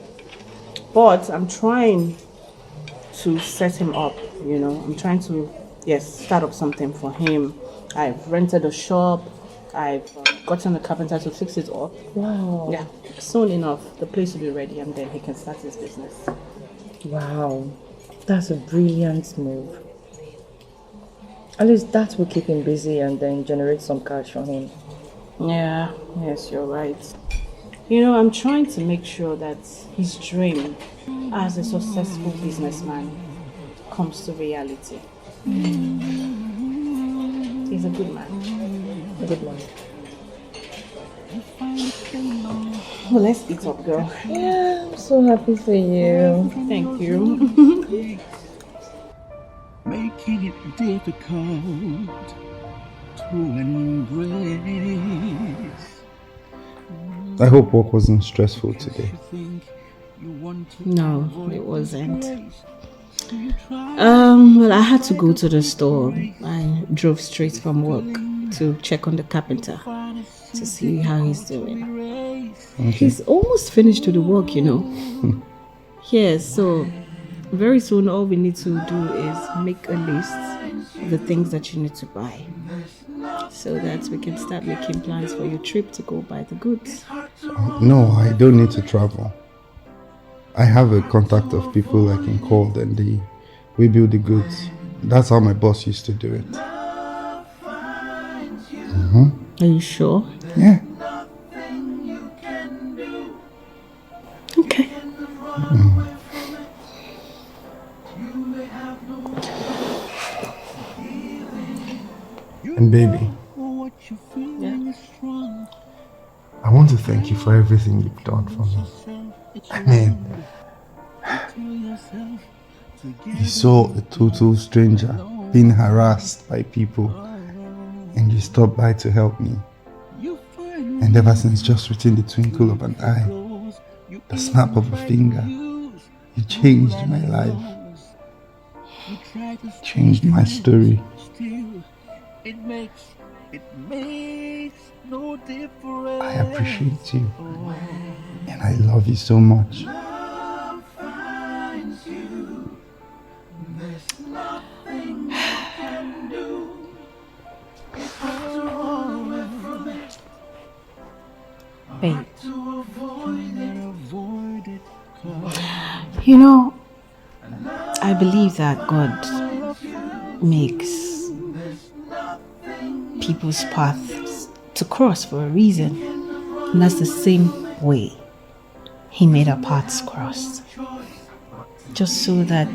But I'm trying to set him up, you know. I'm trying to, start up something for him. I've rented a shop. I've gotten a carpenter to fix it up. Wow. Yeah, soon enough, the place will be ready and then he can start his business. Wow. That's a brilliant move. At least that will keep him busy and then generate some cash for him. Yeah, yes, you're right. You know, I'm trying to make sure that his dream as a successful businessman comes to reality. He's a good man. A good man. Well, let's eat up, girl. Yeah, I'm so happy for you. Thank you. Making it difficult to embrace. I hope work wasn't stressful today. No, it wasn't. Well, I had to go to the store. I drove straight from work to check on the carpenter to see how he's doing. Okay. He's almost finished with the work, you know. Yes, so very soon all we need to do is make a list of the things that you need to buy so that we can start making plans for your trip to go buy the goods. No, I don't need to travel. I have a contact of people I can call, then we build the goods. That's how my boss used to do it. Are you sure? Yeah. Okay. And baby, I want to thank you for everything you've done for me. I mean, you saw a total stranger being harassed by people and you stopped by to help me. And ever since, just within the twinkle of an eye, the snap of a finger, you changed my life. Changed my story. I appreciate you. And I love you so much. Babe. You know, I believe that God makes people's paths to cross for a reason. And that's the same way He made our paths cross. Just so that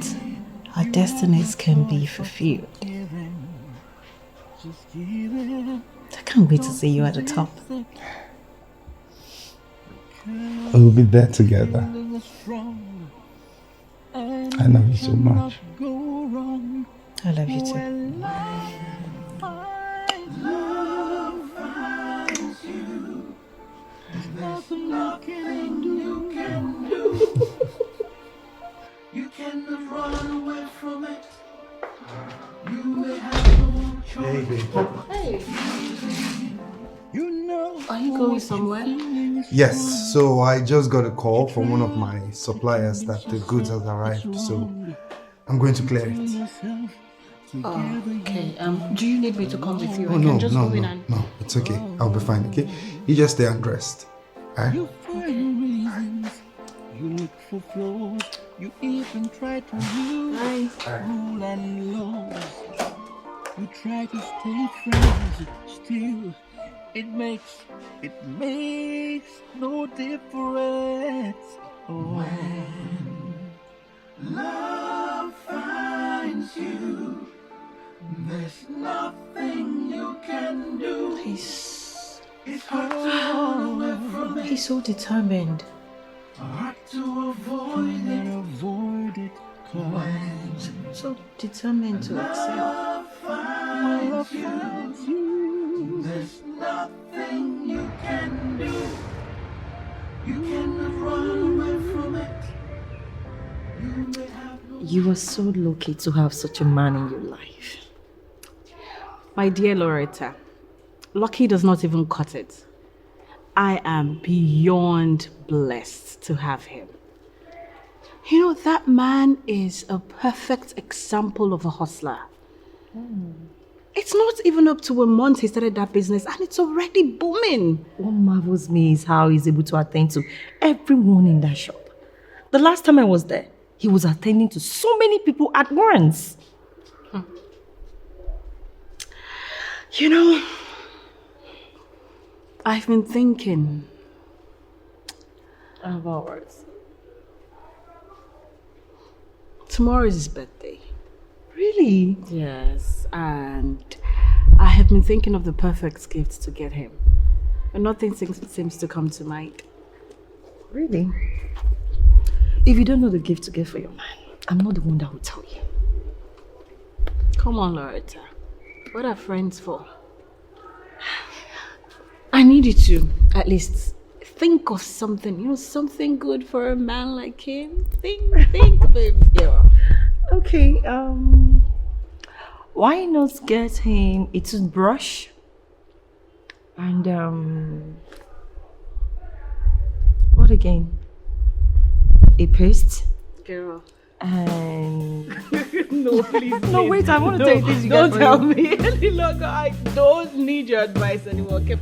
our destinies can be fulfilled. I can't wait to see you at the top. We'll be there together. I love you so much. I love you too. You cannot run away from it. You may have no choice. Hey. Are you going somewhere? Yes, so I just got a call from one of my suppliers that the goods has arrived, so I'm going to clear it. Oh, okay. Do you need me to come with you? Oh, no, it's okay. I'll be fine, okay? You just stay undressed. Alright? You look for flaws. You even try to use rule and laws. You try to stay friends, still it makes no difference. When love finds you, there's nothing you can do. He's hard to run away from it. He's so determined. Hard to avoid it. So determined to excel. Love finds you. There's nothing you can do. You cannot run away from it. You are so lucky to have such a man in your life. My dear Loretta, lucky does not even cut it. I am beyond blessed to have him. You know, that man is a perfect example of a hustler. It's not even up to a month he started that business and it's already booming. What marvels me is how he's able to attend to everyone in that shop. The last time I was there, he was attending to so many people at once. You know, I've been thinking about what? Tomorrow is his birthday. Really? Yes, and I have been thinking of the perfect gift to get him. But nothing seems to come to mind. Really? If you don't know the gift to get for your man, I'm not the one that will tell you. Come on, Loretta. What are friends for? I need you to at least think of something, you know, something good for a man like him. Think, baby. Yeah. Okay, why not get him a toothbrush and what again? A paste? Girl. And no, please. No, wait, I want to tell you this. Don't tell me any longer. I don't need your advice anymore. Okay?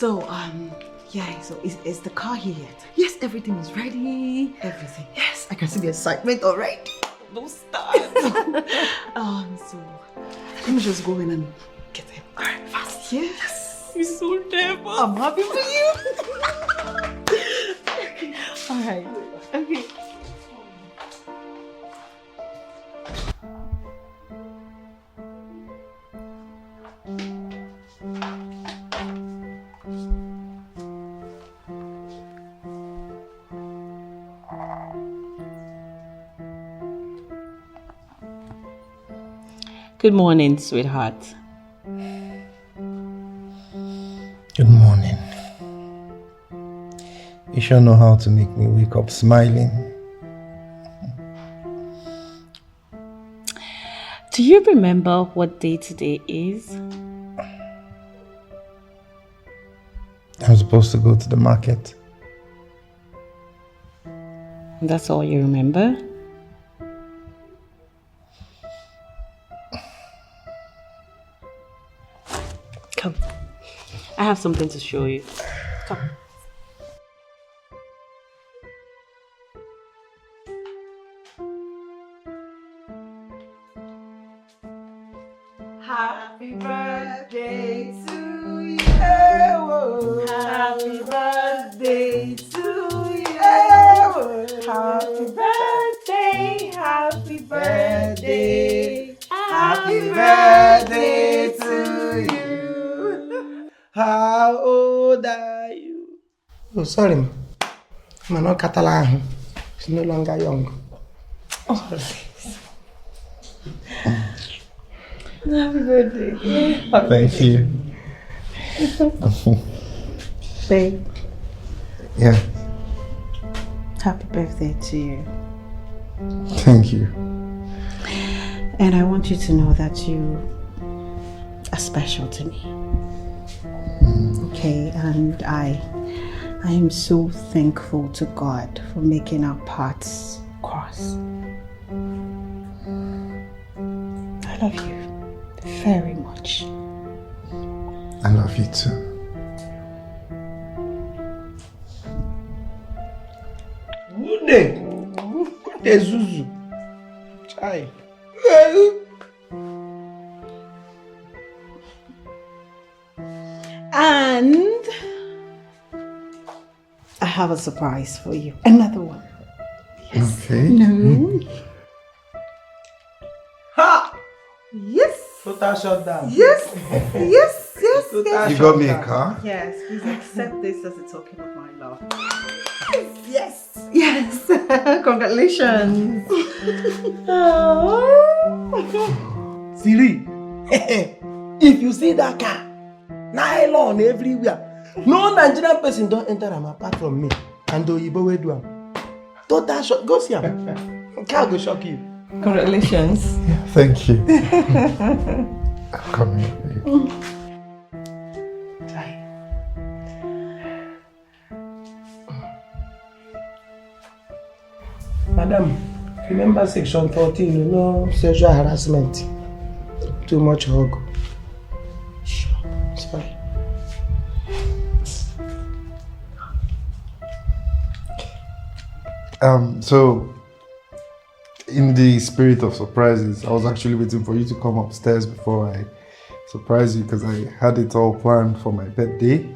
So, yeah, so is the car here yet? Yes, everything is ready. Everything. Yes, I can see the excitement already. Don't start. So let me just go in and get him. All right, fast. Yes. You're so nervous. I'm happy for you. Okay. All right. Okay. Good morning, sweetheart. Good morning. You sure know how to make me wake up smiling. Do you remember what day today is? I'm supposed to go to the market. That's all you remember? Come. I have something to show you. Come. Happy birthday to you. Happy birthday to you. Happy birthday, happy birthday. Happy birthday to you. How old are you? Oh, sorry, ma. I'm not Catalan. She's no longer young. Oh, happy birthday. Thank you. Babe. Yeah, Happy birthday to you. thank you. And I want you to know that you are special to me. Okay, and I am so thankful to God for making our paths cross. I love you very much. I love you too. Good day, Zuzu. Chai. And I have a surprise for you. Another one. Okay. No. Ha! Yes. Total shutdown. Yes. Yes. Yes. Yes. You got me a car? Yes. Please accept this as a token of my love. Yes. Yes. Congratulations. Siri, if you see that car, nylon everywhere. No Nigerian person don't enter am apart from me. And Oyibo will do am. Total shock. Go see am. Car go shock you. Congratulations. Yeah, thank you. I'm coming. Madam, remember section 14, no sexual harassment. Too much hug. Sure. Sorry. So in the spirit of surprises, I was actually waiting for you to come upstairs before I surprise you because I had it all planned for my birthday.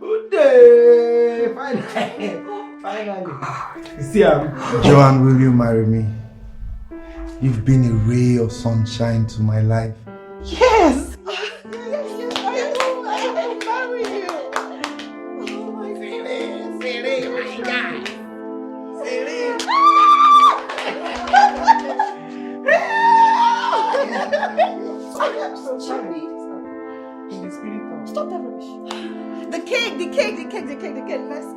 Good day. Finally. Finally. See am. Joanne, will you marry me? You've been a ray of sunshine to my life. Yes. Stop that rubbish. The cake. Let's